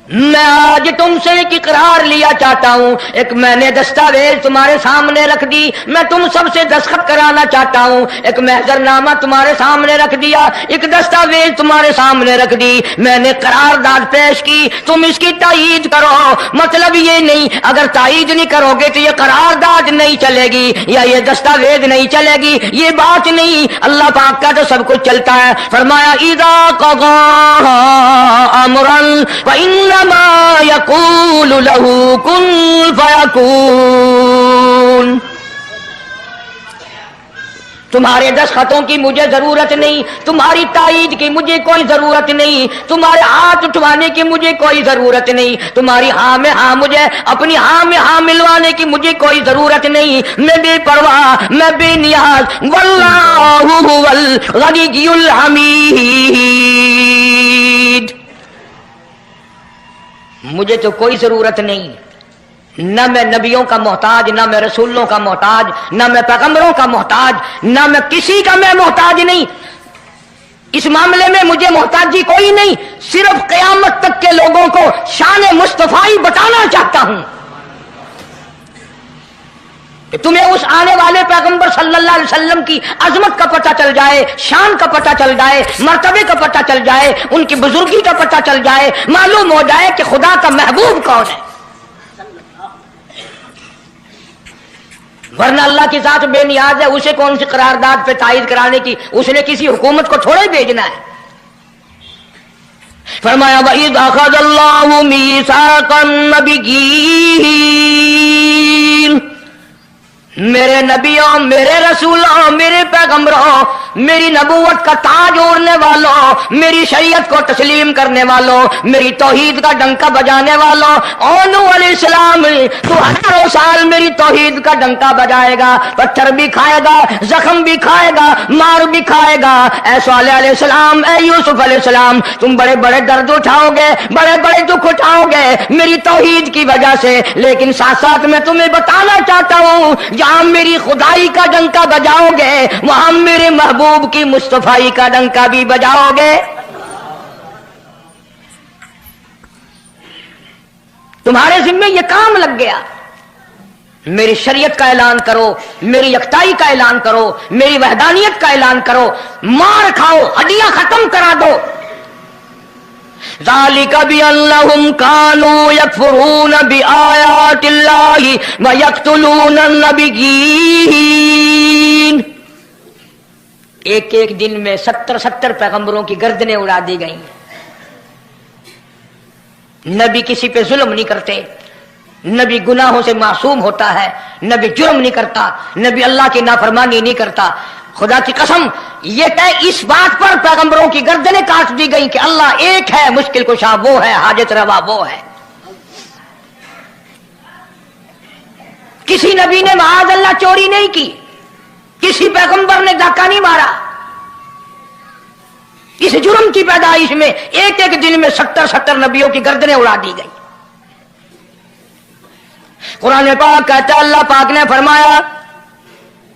میں آج تم سے ایک اقرار لیا چاہتا ہوں، ایک میں نے دستاویز تمہارے سامنے رکھ دی، میں تم سب سے دستخط کرانا چاہتا ہوں، ایک محضر نامہ تمہارے سامنے رکھ دیا، ایک دستاویز تمہارے سامنے رکھ دی، میں نے قرارداد پیش کی، تم اس کی تائید کرو۔ مطلب یہ نہیں اگر تائید نہیں کرو گے تو یہ قرارداد نہیں چلے گی یا یہ دستاویز نہیں چلے گی، یہ بات نہیں، اللہ پاک کا تو سب کچھ چلتا ہے۔ فرمایا اذا قضى امرا فإنما يقول له كن فيكون۔ تمہارے دستخطوں کی مجھے ضرورت نہیں، تمہاری تائید کی مجھے کوئی ضرورت نہیں، تمہارے ہاتھ اٹھوانے کی مجھے کوئی ضرورت نہیں، تمہاری ہاں میں ہاں مجھے اپنی ہاں میں ہاں ملوانے کی مجھے کوئی ضرورت نہیں، میں بے پرواہ، میں بے نیاز، واللہ هو الغنی الحمید۔ مجھے تو کوئی ضرورت نہیں، نہ میں نبیوں کا محتاج، نہ میں رسولوں کا محتاج، نہ میں پیغمبروں کا محتاج، نہ میں کسی کا میں محتاج نہیں، اس معاملے میں مجھے محتاجی کوئی نہیں، صرف قیامت تک کے لوگوں کو شان مصطفی بتانا چاہتا ہوں کہ تمہیں اس آنے والے پیغمبر صلی اللہ علیہ وسلم کی عظمت کا پتہ چل جائے، شان کا پتہ چل جائے، مرتبے کا پتہ چل جائے، ان کی بزرگی کا پتہ چل جائے، معلوم ہو جائے کہ خدا کا محبوب کون ہے۔ ورنہ اللہ کی ذات بے نیاز ہے، اسے کون سی قرارداد پہ تائید کرانے کی، اس نے کسی حکومت کو تھوڑے بھیجنا ہے۔ فرمایا وَإِذْ أَخَذَ اللَّهُ مِيثَاقَ النَّبِيِّينَ، میرے نبیوں، میرے رسولوں، میرے پیغمبروں، میری نبوت کا تاج اوڑھنے والوں، میری شریعت کو تسلیم کرنے والوں، میری توحید کا ڈنکا بجانے والوں، نوح علیہ السلام تو ہزاروں سال میری توحید کا ڈنکا بجائے گا، پتھر بھی کھائے گا، زخم بھی کھائے گا، مار بھی کھائے گا۔ اے صالح علیہ السلام، اے یوسف علیہ السلام، تم بڑے بڑے درد اٹھاؤ گے، بڑے بڑے دکھ اٹھاؤ گے میری توحید کی وجہ سے، لیکن ساتھ ساتھ میں تمہیں بتانا چاہتا ہوں جہاں میری خدائی کا ڈنکا بجاؤ گے وہاں میرے محبوب کی مصطفی کا ڈنکا بھی بجاؤ گے۔ تمہارے ذمہ یہ کام لگ گیا، میری شریعت کا اعلان کرو، میری یکتائی کا اعلان کرو، میری وحدانیت کا اعلان کرو، مار کھاؤ، ہڈیاں ختم کرا دو۔ ذالک بأنہم کانوا یکفرون بآیات اللہ ویقتلون النبیین۔ ایک ایک دن میں 70 پیغمبروں کی گردنیں اڑا دی گئی۔ نبی کسی پہ ظلم نہیں کرتے، نبی گناہوں سے معصوم ہوتا ہے، نبی جرم نہیں کرتا، نبی اللہ کی نافرمانی نہیں کرتا۔ خدا کی قسم یہ طے اس بات پر پیغمبروں کی گردنیں کاٹ دی گئی کہ اللہ ایک ہے، مشکل کشا وہ ہے، حاجت روا وہ ہے۔ کسی نبی نے معاذ اللہ چوری نہیں کی، کسی پیغمبر نے ڈاکہ نہیں مارا۔ اس جرم کی پیدائش میں ایک ایک دن میں 70 نبیوں کی گردنیں اڑا دی گئی۔ قرآن پاک کہتا ہے، اللہ پاک نے فرمایا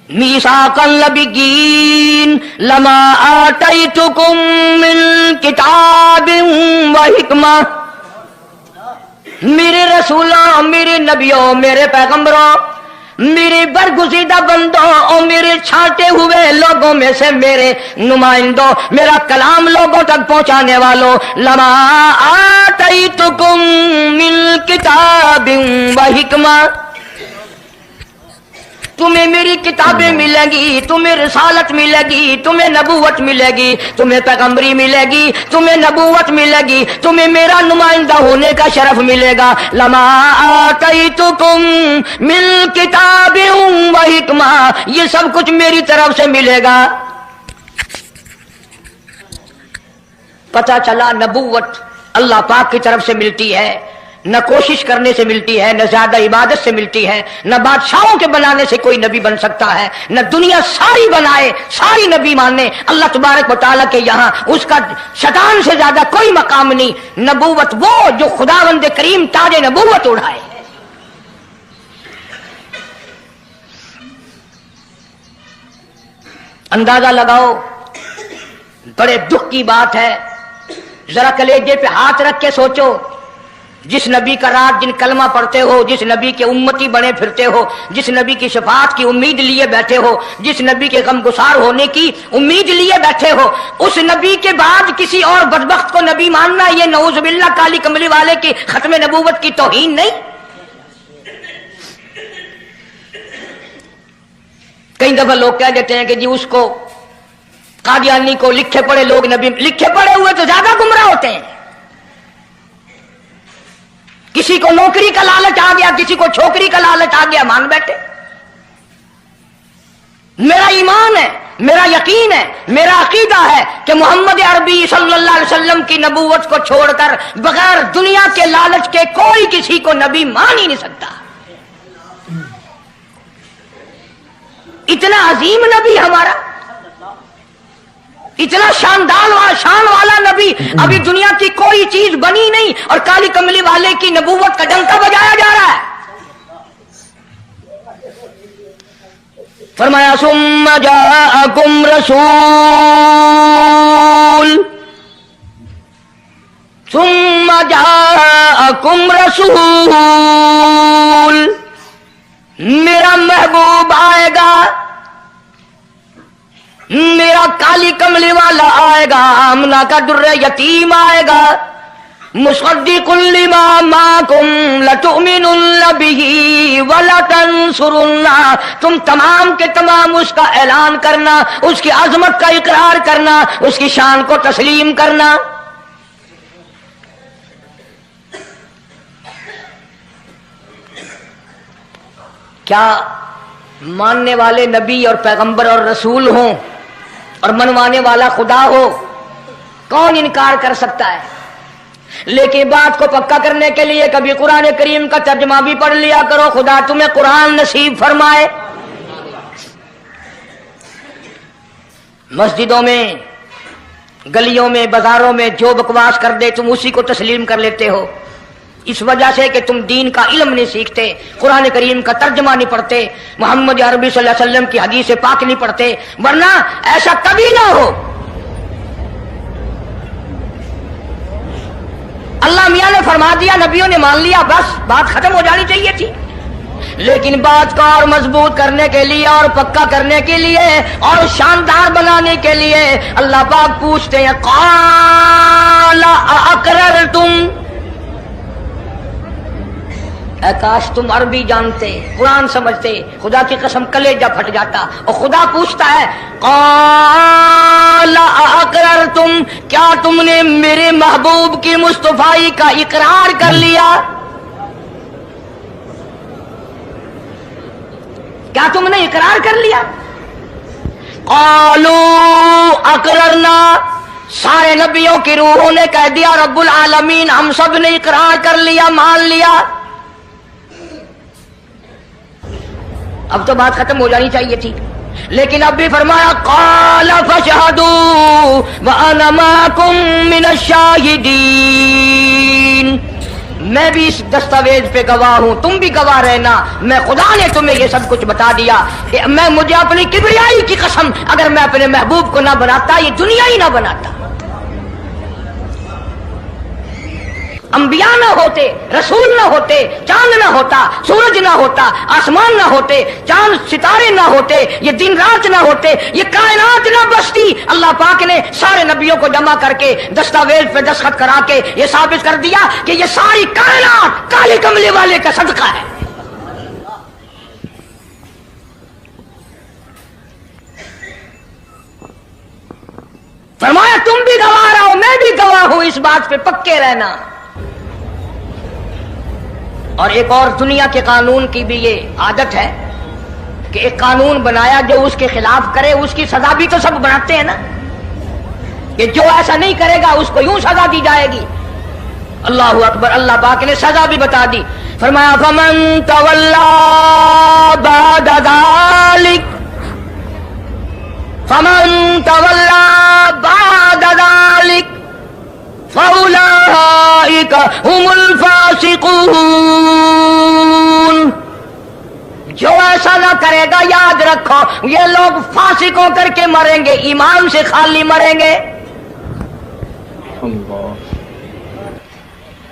میثاق النبیین لما آتیتکم من کتاب و حکمہ، میرے رسولوں، میرے نبیوں، میرے پیغمبروں، میرے برگزیدہ بندوں اور میرے چھانٹے ہوئے لوگوں میں سے میرے نمائندوں، میرا کلام لوگوں تک پہنچانے والوں، لما آتیتکم من کتاب و حکمہ، تمہیں میری کتابیں ملیں گی، تمہیں رسالت ملے گی، تمہیں نبوت ملے گی، تمہیں پیغمبری ملے گی، تمہیں نبوت ملے گی، تمہیں میرا نمائندہ ہونے کا شرف ملے گا۔ لما آتیتکم من کتاب و حکمہ، یہ سب کچھ میری طرف سے ملے گا۔ پتہ چلا نبوت اللہ پاک کی طرف سے ملتی ہے، نہ کوشش کرنے سے ملتی ہے، نہ زیادہ عبادت سے ملتی ہے، نہ بادشاہوں کے بنانے سے کوئی نبی بن سکتا ہے، نہ دنیا ساری بنائے ساری نبی مانے اللہ تبارک و تعالیٰ کے یہاں اس کا شیطان سے زیادہ کوئی مقام نہیں۔ نبوت وہ جو خداوند کریم تاج نبوت اڑھائے۔ اندازہ لگاؤ، بڑے دکھ کی بات ہے، ذرا کلیجے پہ ہاتھ رکھ کے سوچو، जिस नबी का रात जिन कलमा पढ़ते हो, जिस नबी के उम्मती बने फिरते हो, जिस नबी की शफाअत की उम्मीद लिए बैठे हो, जिस नबी के गमगुसार होने की उम्मीद लिए बैठे हो, उस नबी के बाद किसी और बदबख्त को नबी मानना ये नऊजुबिल्लाह काली कमली वाले की खत्म नबूवत की तौहीन नहीं? कई दफा लोग कह देते हैं कि जी उसको कादियानी को लिखे पढ़े लोग नबी, लिखे पढ़े हुए तो ज्यादा गुमराह होते हैं। किसी को नौकरी का लालच आ गया, किसी को छोकरी का लालच आ गया, मान बैठे। मेरा ईमान है, मेरा यकीन है, मेरा अकीदा है कि मोहम्मद अरबी सल्लल्लाहु अलैहि वसल्लम की नबूवत को छोड़कर बगैर दुनिया के लालच के कोई किसी को नबी मान ही नहीं सकता। इतना अजीम नबी हमारा, इतना शान वाला नबी, अभी दुनिया की कोई चीज बनी नहीं और काली कमली वाले की नबूवत का डंका बजाया जा रहा है। फरमाया सुम्मा जाअकुम रसूल, मेरा महबूब आएगा, मेरा काली कमली वाला आएगा, आमना का दुर्रे यतीम आएगा, मुसद्दिकुल लिमा माकुम लतुमिनुन बिही वला तंसुरुन्ना, तुम तमाम के तमाम उसका ऐलान करना, उसकी अजमत का इकरार करना, उसकी शान को तस्लीम करना। क्या मानने वाले नबी और पैगंबर और रसूल हों और मनवाने वाला खुदा हो, कौन इनकार कर सकता है? लेकिन बात को पक्का करने के लिए कभी कुरान करीम का तर्जुमा भी पढ़ लिया करो। खुदा तुम्हें कुरान नसीब फरमाए। मस्जिदों में, गलियों में, बाजारों में जो बकवास कर दे तुम उसी को तस्लीम कर लेते हो, इस वजह से कि तुम दीन का इल्म नहीं सीखते, कुरान करीम का तर्जुमा नहीं पढ़ते, मोहम्मद अरबी सल्लल्लाहु अलैहि वसल्लम की हदीस पाक नहीं पढ़ते। वरना ऐसा कभी ना हो। अल्लाह मियां ने फरमा दिया, नबियों ने मान लिया, बस बात खत्म हो जानी चाहिए थी। लेकिन बात को और मजबूत करने के लिए और पक्का करने के लिए और शानदार बनाने के लिए अल्लाह पाक पूछते हैं, क़ाला अअक़ररतुम, काश तुम अरबी जानते, कुरान समझते, खुदा की कसम कलेजा फट जाता। और खुदा पूछता है, क़ाला अअक़ररतुम, क्या तुमने मेरे महबूब की मुस्तफाई का इकरार कर लिया? क्या तुमने इकरार कर लिया? क़ालू अक़ररना, सारे नबियों की रूहों ने कह दिया, रब्बुल आलमीन हम सब ने इकरार कर लिया, मान लिया। अब तो बात खत्म हो जानी चाहिए थी, लेकिन अब भी फरमाया, क़ाल फशहदू व अना माकुम मिनश शाहिदीन, मैं भी इस दस्तावेज पे गवाह हूं, तुम भी गवाह रहना। मैं खुदा ने तुम्हें ये सब कुछ बता दिया कि मैं, मुझे अपनी किबरियाई की कसम, अगर मैं अपने महबूब को ना बनाता ये दुनिया ही ना बनाता। अंबिया ना होते, रसूल ना होते, चांद ना होता, सूरज ना होता, आसमान ना होते, चांद सितारे ना होते, ये दिन रात ना होते, ये कायनात ना बसती। अल्लाह पाक ने सारे नबियों को जमा करके दस्तावेज पे दस्तखत करा के ये साबित कर दिया कि ये सारी कायनात काले कमले वाले का सदका है। फरमाया तुम भी गवाह रहो, मैं भी गवाह हूं, इस बात पे पक्के रहना। और एक और दुनिया के कानून की भी ये आदत है कि एक कानून बनाया, जो उसके खिलाफ करे उसकी सजा भी तो सब बनाते हैं ना, कि जो ऐसा नहीं करेगा उसको यूं सजा दी जाएगी। अल्लाहु अकबर, अल्लाह पाक ने सजा भी बता दी। फरमाया फमन तवल्ला बाद ज़ालिक, फमन तवल्ला बाद ज़ालिक फउलाइका हुमुल फासिकून, जो ऐसा ना करेगा याद रखो ये लोग फासिक होकर के मरेंगे, ईमान से खाली मरेंगे।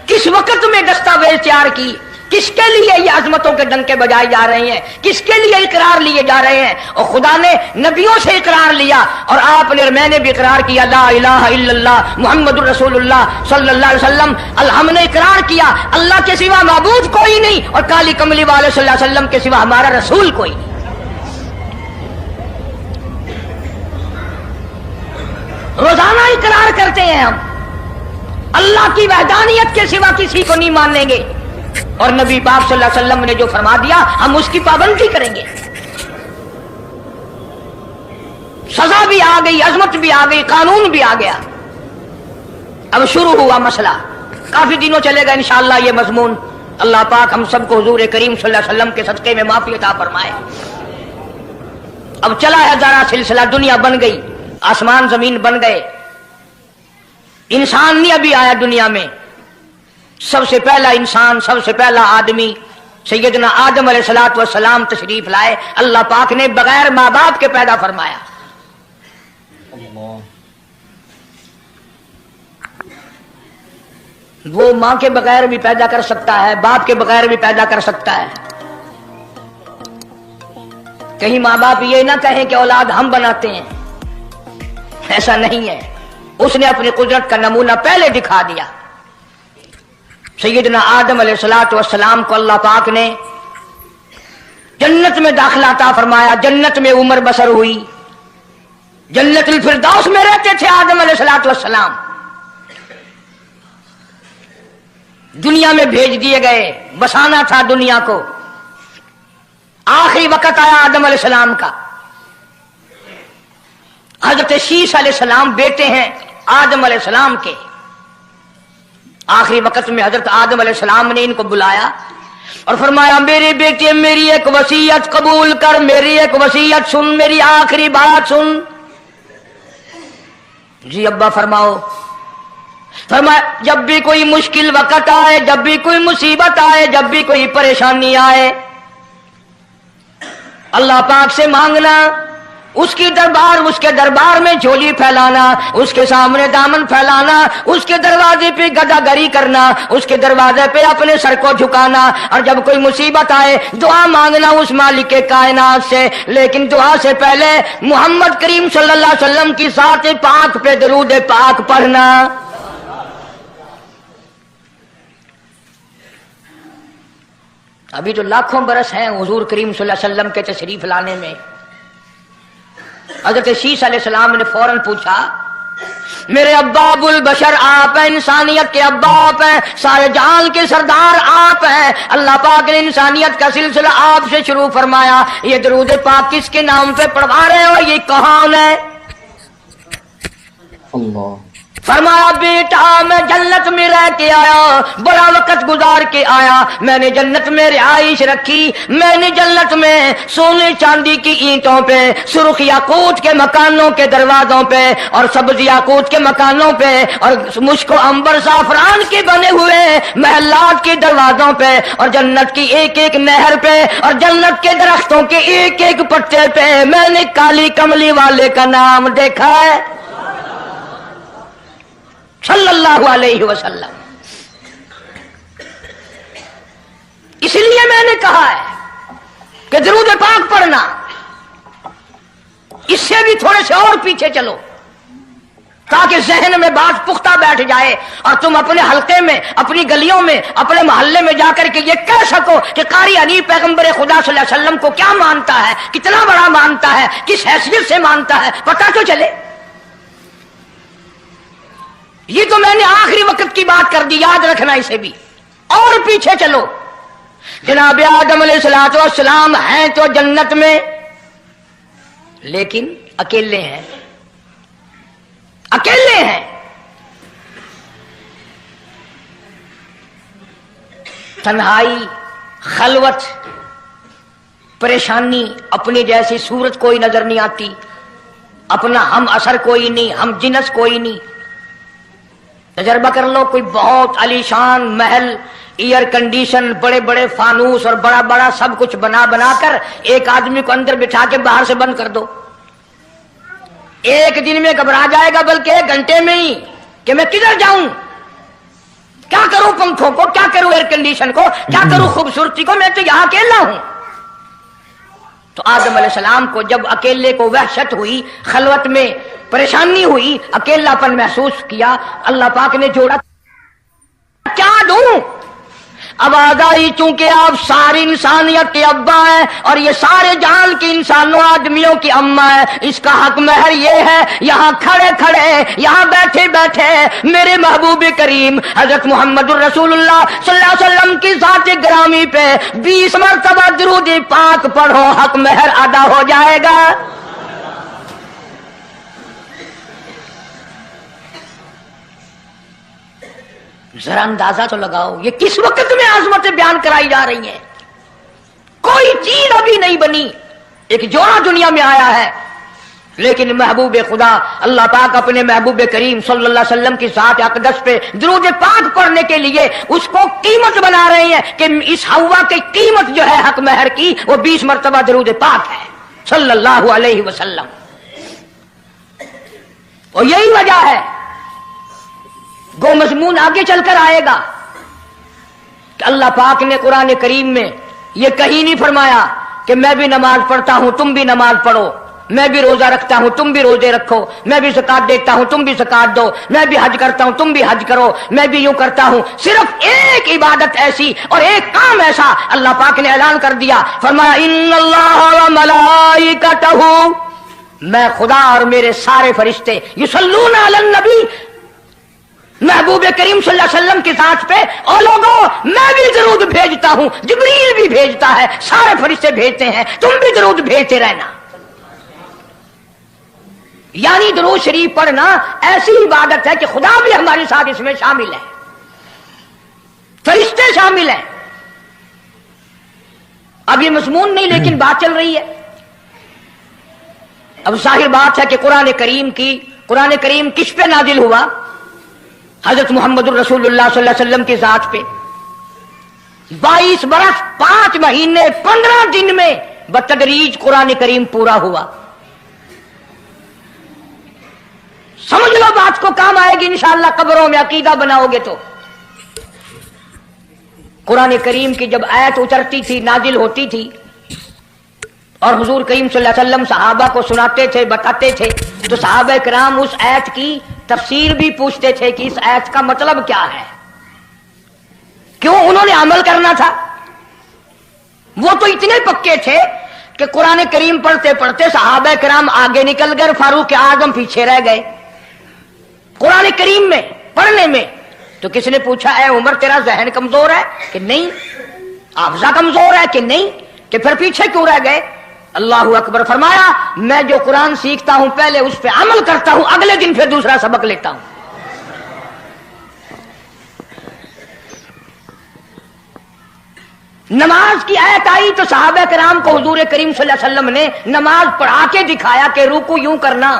किस किस वक्त में दस्तावेज तैयार की, किसके लिए ये अजमतों के डंके बजाए जा रहे हैं, किसके लिए इकरार लिए जा रहे हैं। और खुदा ने नबियों से इकरार लिया और आपने और मैंने भी इकरार किया, ला इलाहा इल्लल्लाह मुहम्मदुर रसूलुल्लाह सल्लल्लाहु अलैहि वसल्लम। हमने इकरार किया अल्लाह के सिवा माबूद कोई नहीं और काली कमली वाले सल्लल्लाहु अलैहि वसल्लम के सिवा हमारा रसूल कोई नहीं। रोजाना इकरार करते हैं हम, अल्लाह की वहदानियत के सिवा किसी को नहीं मानेंगे और नबी पाक सल्लल्लाहु अलैहि वसल्लम ने जो फरमा दिया हम उसकी पाबंदी करेंगे। सजा भी आ गई, अजमत भी आ गई, कानून भी आ गया। अब शुरू हुआ मसला, काफी दिनों चलेगा इंशाअल्लाह ये मजमून। अल्लाह पाक हम सबको हुजूर करीम सल्लल्लाहु अलैहि वसल्लम के सदके में माफी अता फरमाए। अब चला है जरा सिलसिला, दुनिया बन गई, आसमान जमीन बन गए, इंसान नहीं अभी आया दुनिया में। सबसे पहला इंसान, सबसे पहला आदमी सैयदना आदम अलैहिस्सलातु वस्सलाम तशरीफ लाए। अल्लाह पाक ने बगैर माँ बाप के पैदा फरमाया। वो मां के बगैर भी पैदा कर सकता है, बाप के बगैर भी पैदा कर सकता है। कहीं माँ बाप ये ना कहें कि औलाद हम बनाते हैं, ऐसा नहीं है। उसने अपनी कुदरत का नमूना पहले दिखा दिया। सैयदना आदम अलैहिस्सलातु वस्सलाम को अल्लाह पाक ने जन्नत में दाखिला अता फरमाया, जन्नत में उम्र बसर हुई, जन्नतुल फिरदौस में रहते थे आदम अलैहिस्सलातु वस्सलाम। दुनिया में भेज दिए गए, बसाना था दुनिया को। आखिरी वक्त आया आदम अलैहिस्सलाम का। हजरत शीस अलैहिस्सलाम बेटे हैं आदम अलैहिस्सलाम के। आखिरी वक्त में हजरत आदम अलैहिस्सलाम ने इनको बुलाया और फरमाया, मेरे बेटे मेरी एक वसीयत कबूल कर, मेरी एक वसीयत सुन, मेरी आखिरी बात सुन। जी अब्बा फरमाओ। फरमाया, जब भी कोई मुश्किल वक्त आए, जब भी कोई मुसीबत आए, जब भी कोई परेशानी आए, अल्लाह पाक से मांगना, उसके दरबार में झोली फैलाना, उसके सामने दामन फैलाना, उसके दरवाजे पे गदागरी करना, उसके दरवाजे पे अपने सर को झुकाना। और जब कोई मुसीबत आए दुआ मांगना उस मालिक के कायनात से। लेकिन दुआ से पहले मोहम्मद करीम सल्लल्लाहु अलैहि वसल्लम की साथ पाक पे दरूद पाक पढ़ना। अभी तो लाखों बरस हैं हुजूर करीम सल्लल्लाहु अलैहि वसल्लम के तशरीफ लाने में। हजरत शीस अलैहिस्सलाम ने फौरन पूछा, मेरे अब्बा अबुल बशर आप हैं, इंसानियत के अब्बा आप हैं, सारे जहान के सरदार आप हैं। अल्लाह पाक ने इंसानियत का सिलसिला आपसे शुरू फरमाया। ये दरूद पाक किसके नाम पे पढ़वा रहे हो, ये कौन है? अल्लाह। फरमाया, बेटा मैं जन्नत में रह के आया, बड़ा वक्त गुजार के आया, मैंने जन्नत में रिहाइश रखी, मैंने जन्नत में सोने चांदी की ईंटों पे, सुर्ख याकूत के मकानों के दरवाजों पे और सब्ज याकूत के मकानों पे और मुश्क अंबर साफरान के बने हुए महलात के दरवाजों पे और जन्नत की एक एक नहर पे और जन्नत के दरख्तों के एक एक पत्ते पे मैंने काली कमली वाले का नाम देखा है सल्लल्लाहु अलैहि वसल्लम। इसलिए मैंने कहा है कि दरूद पाक पढ़ना, इससे भी थोड़े से और पीछे चलो ताकि जहन में बात पुख्ता बैठ जाए और तुम अपने हल्के में, अपनी गलियों में, अपने मोहल्ले में जाकर के ये कह सको कि कारी हनीफ पैगंबर खुदा सल्लल्लाहु अलैहि वसल्लम को क्या मानता है, कितना बड़ा मानता है, किस हैसियत से मानता है, पता तो चले। ये तो मैंने आखिरी वक्त की बात कर दी, याद रखना इसे भी। और पीछे चलो, जनाब आदम अलैहिस्सलातु वस्सलाम हैं तो जन्नत में, लेकिन अकेले हैं, अकेले हैं। तन्हाई, खलवत, परेशानी, अपनी जैसी सूरत कोई नजर नहीं आती, अपना हम असर कोई नहीं, हम जिनस कोई नहीं। तजर्बा कर लो, कोई बहुत आलीशान महल, एयर कंडीशन, बड़े बड़े फानूस और बड़ा बड़ा सब कुछ बना बना कर एक आदमी को अंदर बिठा के बाहर से बंद कर दो, एक दिन में घबरा जाएगा, बल्कि एक घंटे में ही कि मैं किधर जाऊं। क्या करूं पंखों को, क्या करूं एयर कंडीशन को, क्या करूं खूबसूरती को, मैं तो यहां अकेला हूं। तो आदम अलैहिस्सलाम को जब अकेले को वहशत हुई, खलवत में परेशानी हुई, अकेलापन महसूस किया, अल्लाह पाक ने जोड़ा क्या दूं। आवाज आई चूंकि आप सारी इंसानियत के अब्बा हैं और ये सारे जहान के इंसानों आदमियों की अम्मा है, इसका हक महर ये है, यहाँ खड़े खड़े, यहाँ बैठे बैठे मेरे महबूब करीम हजरत मोहम्मद रसूलुल्लाह सल्लल्लाहु अलैहि वसल्लम की ज़ात ग्रामी पे 20 मरतबा दुरूद पाक पढ़ो, हक महर अदा हो जाएगा। जरा अंदाजा तो लगाओ ये किस वक्त में आजमतें बयान कराई जा रही हैं। कोई चीज अभी नहीं बनी, एक जोड़ा दुनिया में आया है, लेकिन महबूब खुदा अल्लाह पाक अपने महबूब करीम सल्लल्लाहु अलैहि वसल्लम की ज़ात अक़दस पे दुरूद पाक पढ़ने के लिए उसको कीमत बना रहे हैं कि इस हवा की कीमत जो है हक महर की वो 20 मरतबा दुरूद पाक है सल्लल्लाहु अलैहि वसल्लम। और यही वजह है, गो मज़मून आगे चलकर आएगा कि अल्लाह पाक ने कुरान करीम में ये कहीं नहीं फरमाया कि मैं भी नमाज पढ़ता हूं तुम भी नमाज पढ़ो, मैं भी रोजा रखता हूं तुम भी रोजे रखो, मैं भी ज़कात देता हूं तुम भी ज़कात दो, मैं भी हज करता हूं तुम भी हज करो, मैं भी यूं करता हूं। सिर्फ एक इबादत ऐसी और एक काम ऐसा अल्लाह पाक ने ऐलान कर दिया, फरमाया इन्नल्लाह व मलाइकतहू, मैं खुदा और मेरे सारे फरिश्ते युसल्लूना अलन नबी, महबूब करीम सल्लल्लाहु अलैहि वसल्लम के साथ पे और लोगों मैं भी दरूद भेजता हूं, जिब्रील भी भेजता है, सारे फरिश्ते भेजते हैं, तुम भी दरूद भेजते रहना। यानी दरूद शरीफ पढ़ना ऐसी इबादत है कि खुदा भी हमारे साथ इसमें शामिल है, फरिश्ते शामिल हैं। अब ये मज़मून नहीं लेकिन बात चल रही है। अब जाहिर बात है कि कुरान करीम किस पे नाजिल हुआ? हजरत मोहम्मद रसूलुल्लाह सल्लल्लाहु अलैहि वसल्लम की जात पे 22 बरस 5 महीने 15 दिन में बतदरीज कुरान करीम पूरा हुआ। समझ लो बात को, काम आएगी इंशाअल्लाह कब्रों में अकीदा बनाओगे तो। कुरान करीम की जब आयत उतरती थी, नाजिल होती थी और हुजूर करीम सल्लल्लाहु अलैहि वसल्लम सहाबा को सुनाते थे, बताते थे, तो सहाबा किराम उस आयत की तफसीर भी पूछते थे कि इस आयत का मतलब क्या है, क्यों उन्होंने अमल करना था। वो तो इतने पक्के थे कि कुरान करीम पढ़ते पढ़ते सहाबा किराम आगे निकल गए, फारूक आजम पीछे रह गए कुरान करीम में पढ़ने में। तो किसने पूछा, ऐ उमर तेरा जहन कमजोर है कि नहीं, हाफजा कमजोर है कि नहीं, कि फिर पीछे क्यों रह गए? अल्लाहु अकबर फरमाया, मैं जो कुरान सीखता हूं पहले उस पर अमल करता हूं, अगले दिन फिर दूसरा सबक लेता हूं। नमाज की आयत आई तो सहाबा किराम को हुजूर करीम सल्लल्लाहु अलैहि वसल्लम ने नमाज पढ़ा के दिखाया कि रुकू यूं करना।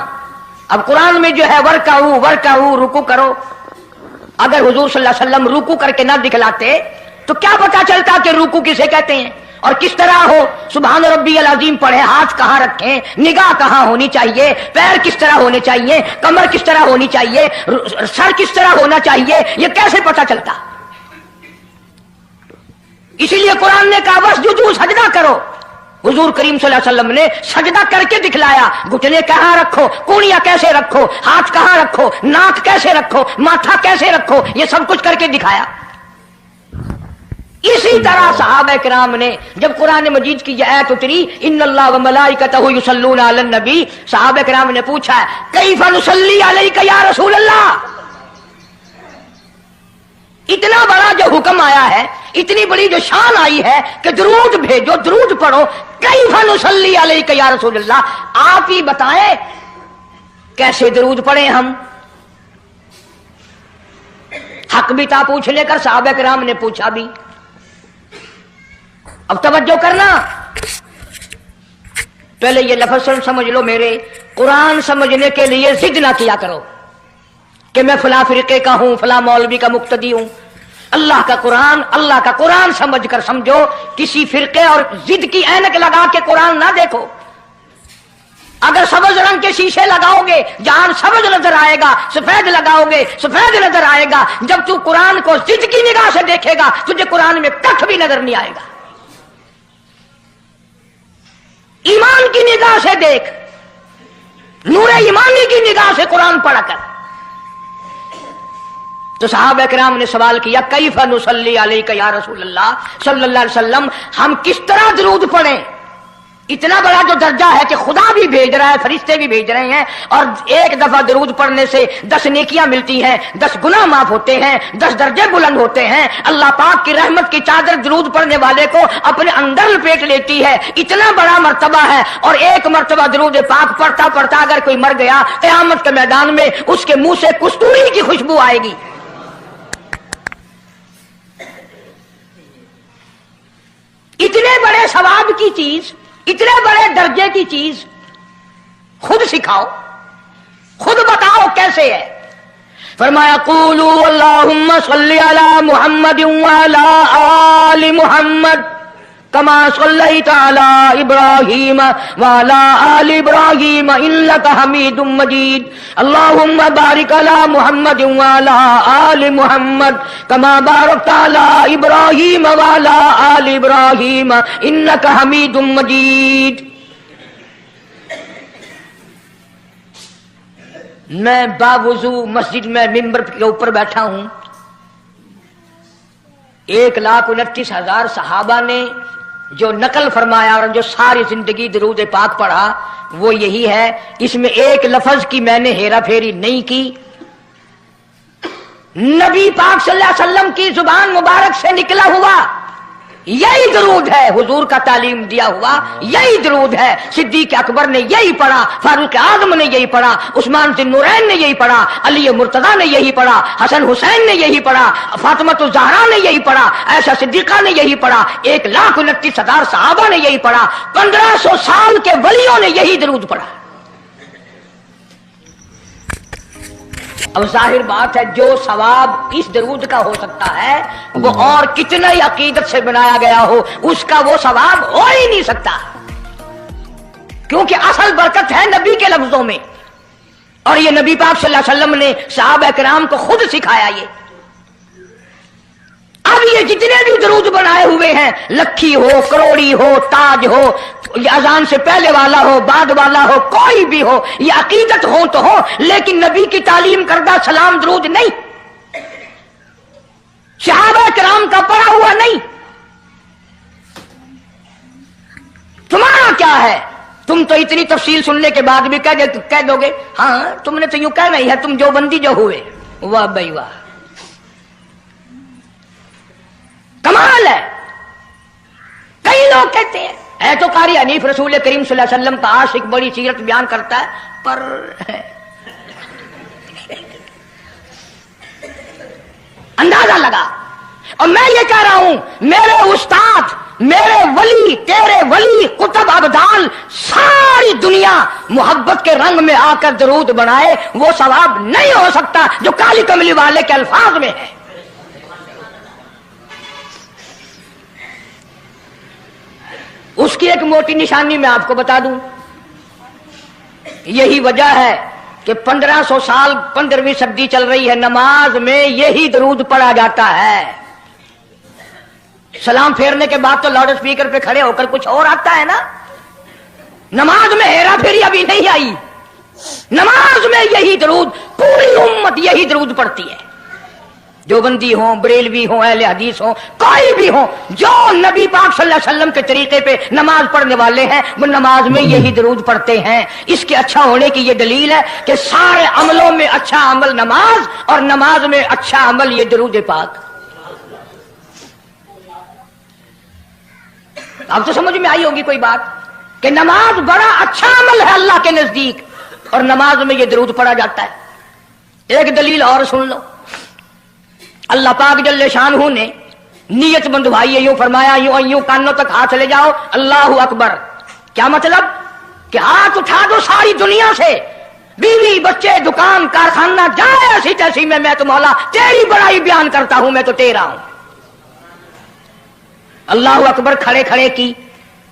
अब कुरान में जो है वर्काऊ रुकू करो, अगर हुजूर सल्लल्लाहु अलैहि वसल्लम रुकू करके ना दिखलाते तो क्या पता चलता कि रुकू किसे कहते हैं और किस तरह हो। सुभान रब्बियल अज़ीम पढ़े, हाथ कहां रखें, निगाह कहां होनी चाहिए, पैर किस तरह होने चाहिए, कमर किस तरह होनी चाहिए, सर किस तरह होना चाहिए, ये कैसे पता चलता? इसीलिए कुरान ने कहा वस्जुदू, सजदा करो। हुजूर करीम सल्लल्लाहु अलैहि वसल्लम ने सजदा करके दिखलाया, घुटने कहां रखो, कूड़ियां कैसे रखो, हाथ कहां रखो, नाक कैसे रखो, माथा कैसे रखो, ये सब कुछ करके दिखाया। इसी तरह सहाबा किराम ने जब कुरान मजीद की आयत उतरी इन्नल्लाह व मलाइकतहू युसल्लूना अलन नबी, सहाबा किराम ने पूछा कैफ़ा नुसल्ली अलैका या रसूल अल्लाह। इतना बड़ा जो हुक्म आया है, इतनी बड़ी जो शान आई है कि दुरूद भेजो, दुरूद पढ़ो, कैफ़ा नुसल्ली अलैका या रसूल अल्लाह, आप ही बताएं कैसे दुरूद पढ़े हम। हक भी था पूछने का, सहाबा किराम ने पूछा भी। अब तवज्जो करना, पहले ये लफ्ज़ समझ लो मेरे, कुरान समझने के लिए जिद ना किया करो कि मैं फला फिरके का हूं, फला मौलवी का मुक्तदी हूं। अल्लाह का कुरान समझ कर समझो, किसी फिरके और जिद की ऐनक लगा के कुरान ना देखो। अगर सब्ज रंग के शीशे लगाओगे जहां सब्ज नजर आएगा, सफेद लगाओगे सफेद नजर आएगा। जब तू कुरान को जिद की निगाह से देखेगा तुझे कुरान में कख भी नजर नहीं आएगा। ईमान की निगाह से देख, नूरे ईमानी की निगाह से कुरान पढ़ा कर। तो सहाबा किराम ने सवाल किया, कैफ़ नुसल्ली अलैका या रसूल अल्लाह सल्लल्लाहु अलैहि वसल्लम, हम किस तरह दरूद पढ़ें? इतना बड़ा जो दर्जा है कि खुदा भी भेज रहा है, फरिश्ते भी भेज रहे हैं, और एक दफा दरूद पढ़ने से 10 नेकियां मिलती हैं, 10 गुनाह माफ होते हैं, 10 दर्जे बुलंद होते हैं। अल्लाह पाक की रहमत की चादर दरूद पढ़ने वाले को अपने अंदर लपेट लेती है। इतना बड़ा मर्तबा है। और एक मर्तबा दरूद पाक पढ़ता पढ़ता अगर कोई मर गया, क़यामत के मैदान में उसके मुंह से कस्तूरी की खुशबू आएगी। इतने बड़े सवाब की चीज, इतने बड़े दर्जे की चीज खुद सिखाओ, खुद बताओ कैसे है। फरमाया कूलू अल्लाहुम्मा सल्ली अला मुहम्मद व अला आलि मुहम्मद कमा सल्लैता अला इब्राहीम व अला आलि इब्राहीम इन्नका हमीदुम मजीद। अल्लाहुम्मा बारिक अला मुहम्मद व अला आलि मुहम्मद कमा बारकता अला इब्राहीम व अला आलि इब्राहीम इन्नका हमीदुम मजीद। मैं बावुजू मस्जिद में मिंबर के ऊपर बैठा हूं। 1,29,000 सहाबा ने जो नकल फरमाया और जो सारी जिंदगी दरूद पाक पढ़ा वो यही है। इसमें एक लफ्ज की मैंने हेरा फेरी नहीं की। नबी पाक सल्लल्लाहु अलैहि वसल्लम की जुबान मुबारक से निकला हुआ यही दरूद है, हुजूर का तालीम दिया हुआ यही दरूद है। सिद्दीक अकबर ने यही पढ़ा, फारूक आजम ने यही पढ़ा, उस्मान ज़ुन्नूरैन ने यही पढ़ा, अली मुर्तजा ने यही पढ़ा, हसन हुसैन ने यही पढ़ा, फातिमा ज़हरा ने यही पढ़ा, ऐशा सिद्दीका ने यही पढ़ा, 1,29,000 सहाबा ने यही पढ़ा, 1500 साल के वलियों ने यही दरूद पढ़ा। अब जाहिर बात है जो सवाब इस दरूद का हो सकता है वो और कितना ही अकीदत से बनाया गया हो उसका वो सवाब हो ही नहीं सकता, क्योंकि असल बरकत है नबी के लफ्जों में। और ये नबी पाक सल्लल्लाहु अलैहि वसल्लम ने सहाबा किराम को खुद सिखाया ये। अब ये जितने भी दरूद बनाए हुए हैं, लखी हो, करोड़ी हो, ताज हो, अजान से पहले वाला हो, बाद वाला हो, कोई भी हो, ये अकीदत हो तो हो, लेकिन नबी की तालीम करदा सलाम दरूद नहीं, सहाबा किराम का पढ़ा हुआ नहीं। तुम्हारा क्या है? तुम तो इतनी तफसील सुनने के बाद भी कह दोगे हाँ तुमने तो यूं कहना ही है, तुम जो बंदी जो हुए। वाह भाई वाह, कमाल है। कई लोग कहते हैं है तो कारी हनीफ रसूल करीम सल्लल्लाहु अलैहि वसल्लम का आशिक, बड़ी सीरत बयान करता है, पर अंदाजा लगा। और मैं ये कह रहा हूं मेरे उस्ताद, मेरे वली, तेरे वली, कुतुब अब्दाल, सारी दुनिया मोहब्बत के रंग में आकर दरूद बनाए, वो सवाब नहीं हो सकता जो काली कमली वाले के अल्फाज में है। उसकी एक मोटी निशानी मैं आपको बता दूं। यही वजह है कि 1500 साल 15वीं सदी चल रही है, नमाज में यही दरूद पढ़ा जाता है। सलाम फेरने के बाद तो लाउड स्पीकर पे खड़े होकर कुछ और आता है ना। नमाज में हेरा फेरी अभी नहीं आई, नमाज में यही दरूद, पूरी उम्मत यही दरूद पढ़ती है। जो बंदी हो, बरेलवी हो, अहले हदीस हो, कोई भी हो, जो नबी पाक सल्लल्लाहु अलैहि वसल्लम के तरीके पे नमाज पढ़ने वाले हैं वो नमाज में यही दरूद पढ़ते हैं। इसके अच्छा होने की ये दलील है कि सारे अमलों में अच्छा अमल नमाज और नमाज में अच्छा अमल ये दरूद पाक। अब तो समझ में आई होगी कोई बात कि नमाज बड़ा अच्छा अमल है अल्लाह के नजदीक और नमाज में ये दरूद पढ़ा जाता है। एक दलील और सुन लो। अल्लाह पाक जल्ले शानहू ने नियत बंधवाई है, यूं फरमाया यूं कानों तक हाथ ले जाओ, अल्लाहू अकबर। क्या मतलब कि हाथ उठा दो सारी दुनिया से, बीवी बच्चे दुकान कारखाना जाए ऐसी तैसी में, मैं तो मौला तेरी बड़ाई बयान करता हूं, मैं तो तेरा हूं। अल्लाहू अकबर खड़े खड़े की,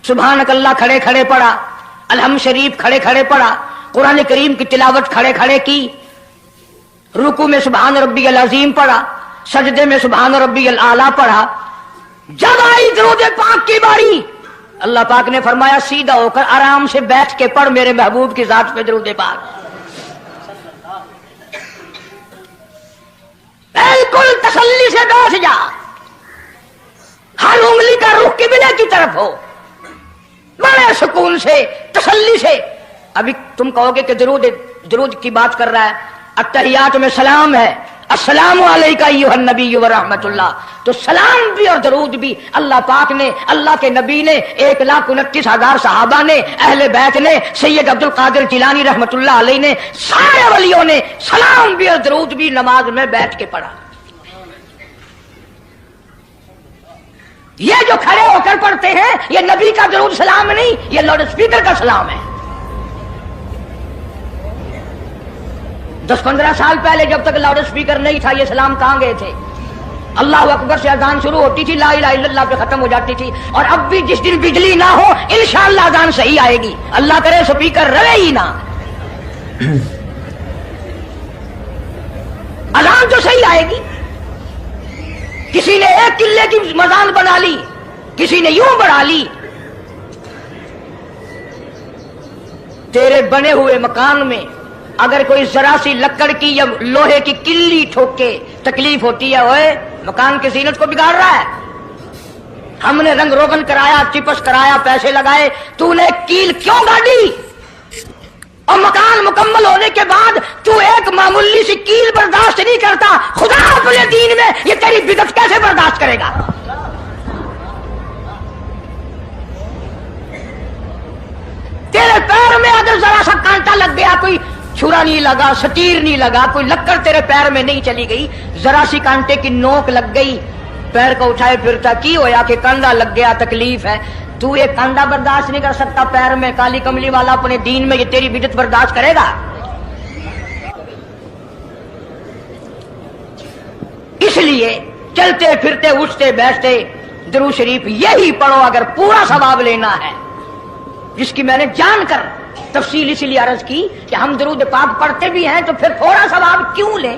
सुभानक अल्लाह खड़े खड़े पढ़ा, अलहम शरीफ खड़े खड़े पढ़ा, कुरान करीम की तिलावत खड़े खड़े की, रुकू में सुभान रब्बियल अजीम पढ़ा, सजदे में सुभान रब्बियल आला पढ़ा। जब आई दरूद पाक की बारी, अल्लाह पाक ने फरमाया सीधा होकर आराम से बैठ के पढ़ मेरे महबूब की जात पे दरूद पाक। बिल्कुल तसल्ली से बैठ जा, हर उंगली का रुख किबले की तरफ हो, बड़े सुकून से तसल्ली से। अभी तुम कहोगे कि दरूद की बात कर रहा है, अत्तहियात में सलाम है, अस्सलामु अलैका अय्युहन नबी व रहमतुल्लाह, तो सलाम भी और दरूद भी अल्लाह पाक ने, अल्लाह के नबी ने, 1,29,000 सहाबा ने, अहले बैत ने, सैयद अब्दुल कादिर जिलानी रहमतुल्लाह अलैह ने, सारे वलियों ने सलाम भी और दरूद भी नमाज में बैठ के पढ़ा। ये जो खड़े होकर पढ़ते हैं ये नबी का दरूद सलाम नहीं, ये लाउड स्पीकर का सलाम है। 10-15 साल पहले जब तक लाउड स्पीकर नहीं था ये सलाम कहां गए थे? अल्लाह अकबर से अजान शुरू होती थी, ला इलाहा इल्लल्लाह पे खत्म हो जाती थी। और अब भी जिस दिन बिजली ना हो इंशाअल्लाह अजान सही आएगी, अल्लाह करे स्पीकर रहे ही ना, अजान तो सही आएगी। किसी ने 1 किले की मजान बना ली, किसी ने यूं बढ़ा ली। तेरे बने हुए मकान में अगर कोई जरा सी लकड़ की या लोहे की किल्ली ठोके तकलीफ होती है, ओए मकान की जीनत को बिगाड़ रहा है। हमने रंग रोगन कराया, चिपस कराया, पैसे लगाए, तूने कील क्यों गाड़ी? और मकान मुकम्मल होने के बाद तू एक मामूली सी कील बर्दाश्त नहीं करता, खुदा अपने दीन में ये तेरी बिदत कैसे बर्दाश्त करेगा? तेरे पैर में अगर जरा सा कांटा लग गया, कोई छुरा नहीं लगा, सटीर नहीं लगा, कोई लक्कड़ तेरे पैर में नहीं चली गई, जरा सी कांटे की नोक लग गई, पैर को उठाए फिरता की होया कि कंधा लग गया, तकलीफ है, तू ये कंधा बर्दाश्त नहीं कर सकता पैर में, काली कमली वाला अपने दीन में ये तेरी बिदत बर्दाश्त करेगा? इसलिए चलते फिरते उठते बैठते दुरूद शरीफ यही पढ़ो अगर पूरा सवाब लेना है, जिसकी मैंने जानकर तफसील इसलिए अर्ज की कि हम दरूद पाक पढ़ते भी हैं तो फिर थोड़ा सवाब क्यों लें,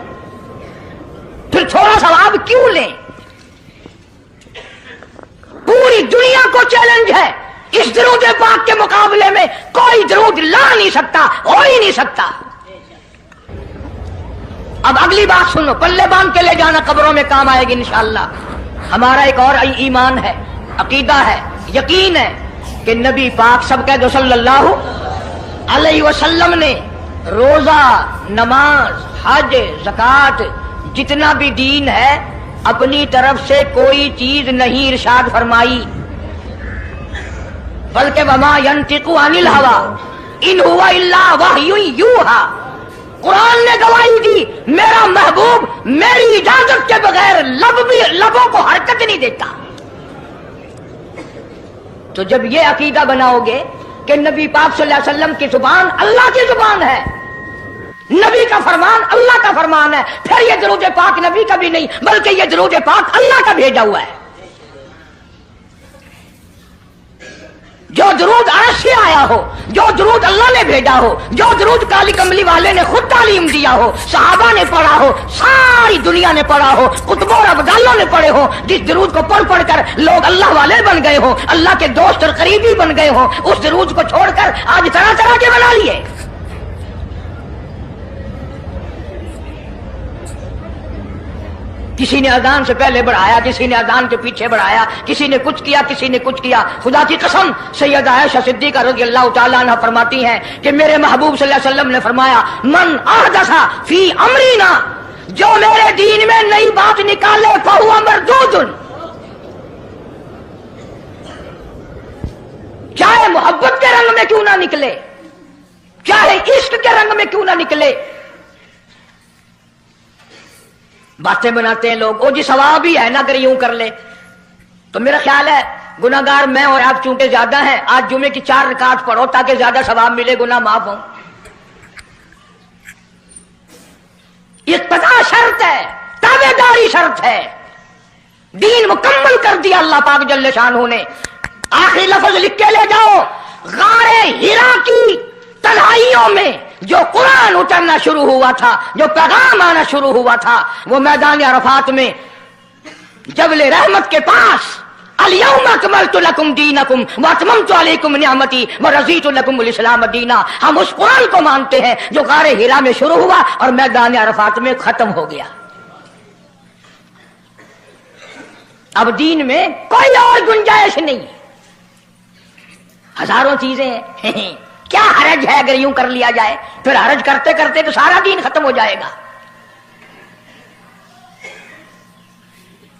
फिर थोड़ा सवाब क्यों लें? पूरी दुनिया को चैलेंज है, इस दरूद पाक के मुकाबले में कोई दरूद ला नहीं सकता, हो ही नहीं सकता। अब अगली बात सुनो, पल्ले बांध के ले जाना, कब्रों में काम आएगी इंशाअल्लाह। हमारा एक और ईमान है, अकीदा है, यकीन है कि नबी पाक सब कह दो सल्लल्लाहु अलैहि वसल्लम ने रोजा, नमाज, हज, ज़कात, जितना भी दीन है अपनी तरफ से कोई चीज नहीं इरशाद फरमाई, बल्कि वमा यंतिकु अनिल हवा इन हुवा इल्ला वह्युन यूहा। कुरान ने गवाही दी, मेरा महबूब मेरी इजाजत के बगैर लबों को हरकत नहीं देता। तो जब ये अकीदा बनाओगे कि नबी पाक सल्लल्लाहु अलैहि वसल्लम की जुबान अल्लाह की जुबान है, नबी का फरमान अल्लाह का फरमान है, फिर ये दरूद पाक नबी का भी नहीं बल्कि ये दरूद पाक अल्लाह का भेजा हुआ है। जो दरूद अर्श से आया हो, जो दरूद अल्लाह ने भेजा हो, जो दरूद काली कमली वाले ने खुद तालीम दिया हो, सहाबा ने पढ़ा हो, सारी दुनिया ने पढ़ा हो, कुतुबों और अब्दालों ने पढ़े हो, जिस दरूद को पढ़ पढ़ कर लोग अल्लाह वाले बन गए हो, अल्लाह के दोस्त और करीबी बन गए हो, उस दरूद को छोड़कर आज तरह तरह के बना लिए। किसी ने अजान से पहले बढ़ाया, किसी ने अजान के पीछे बढ़ाया, किसी ने कुछ किया, किसी ने कुछ किया। खुदा की कसम सैयदा आयशा सिद्दीका रज़ियल्लाहु ताला अन्हा फरमाती हैं कि मेरे महबूब सल्लल्लाहु अलैहि वसल्लम ने फरमाया, मन अहदसा फी अमरीना, जो मेरे दीन में नई बात निकाले फहुवा मरदूदुन, चाहे मोहब्बत के रंग में क्यों ना निकले, चाहे इश्क के रंग में क्यों ना निकले। बातें बनाते हैं लोग, ओ जी सवाब ही है ना अगर यूं कर ले। तो मेरा ख्याल है गुनाहगार मैं और आप चूंकि ज्यादा हैं, आज जुमे की 4 रकात पढ़ो ताकि ज्यादा सवाब मिले, गुनाह माफ हो। इत्तबा शर्त है, ताबेदारी शर्त है। दीन मुकम्मल कर दिया अल्लाह पाक जल्ले शानहू ने। आखिरी लफ्ज लिख के ले जाओ, गारे हिरा की तन्हाइयों में जो कुरान उतरना शुरू हुआ था, जो पैगाम आना शुरू हुआ था, वो मैदान अरफात में जबले रहमत के पास अल-यौमा अकमलतु लकुम दीनकुम व अतममतु अलैकुम निअमती व रज़ीतु लकुमुल इस्लाम दीना, हम उस कुरान को मानते हैं जो गारे हिरा में शुरू हुआ और मैदान अरफात में खत्म हो गया। अब दीन में कोई और गुंजाइश नहीं, हजारों चीजें हैं। क्या हरज है अगर यूं कर लिया जाए? फिर हरज करते करते तो सारा दीन खत्म हो जाएगा।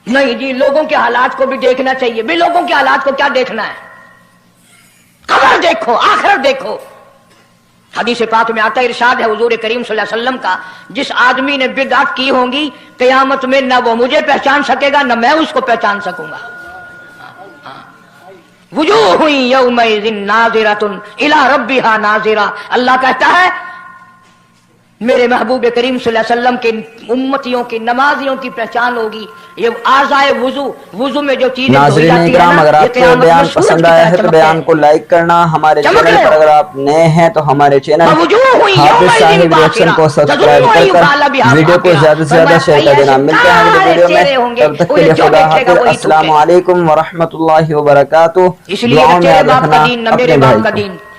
नहीं जी, लोगों के हालात को भी देखना चाहिए। भी लोगों के हालात को क्या देखना है? कब्र देखो, आखिरत देखो। हदीस पाक में आता है, इरशाद है हुजूर करीम सल्लल्लाहु अलैहि वसल्लम का, जिस आदमी ने बिदअत की होंगी क़यामत में न वो मुझे पहचान सकेगा न मैं उसको पहचान सकूंगा। वुजूह यौमइज़िन नाज़िरतुन इला रब्बिहा नाज़िरा, अल्लाह कहता है मेरे महबूब करीम सल्लल्लाहु अलैहि वसल्लम के उम्मतियों की नमाजियों की पहचान होगी। ये आज़ाए वुजू में जो चीजें नाज़रीन इकराम, अगर आपको बयान पसंद आया है तो बयान को लाइक करना। हमारे चैनल पर अगर आप नए हैं तो हमारे चैनल हाफिज साहिब रिएक्शन को सब्सक्राइब कर वीडियो को ज्यादा से ज्यादा शेयर कर देना। मिलते हैं अगले वीडियो में, तब तक के लिए खुदा हाफिज। अस्सलामु अलैकुम व रहमतुल्लाहि व बरकातुहू। दुआओं में याद रखना अपने भाई को।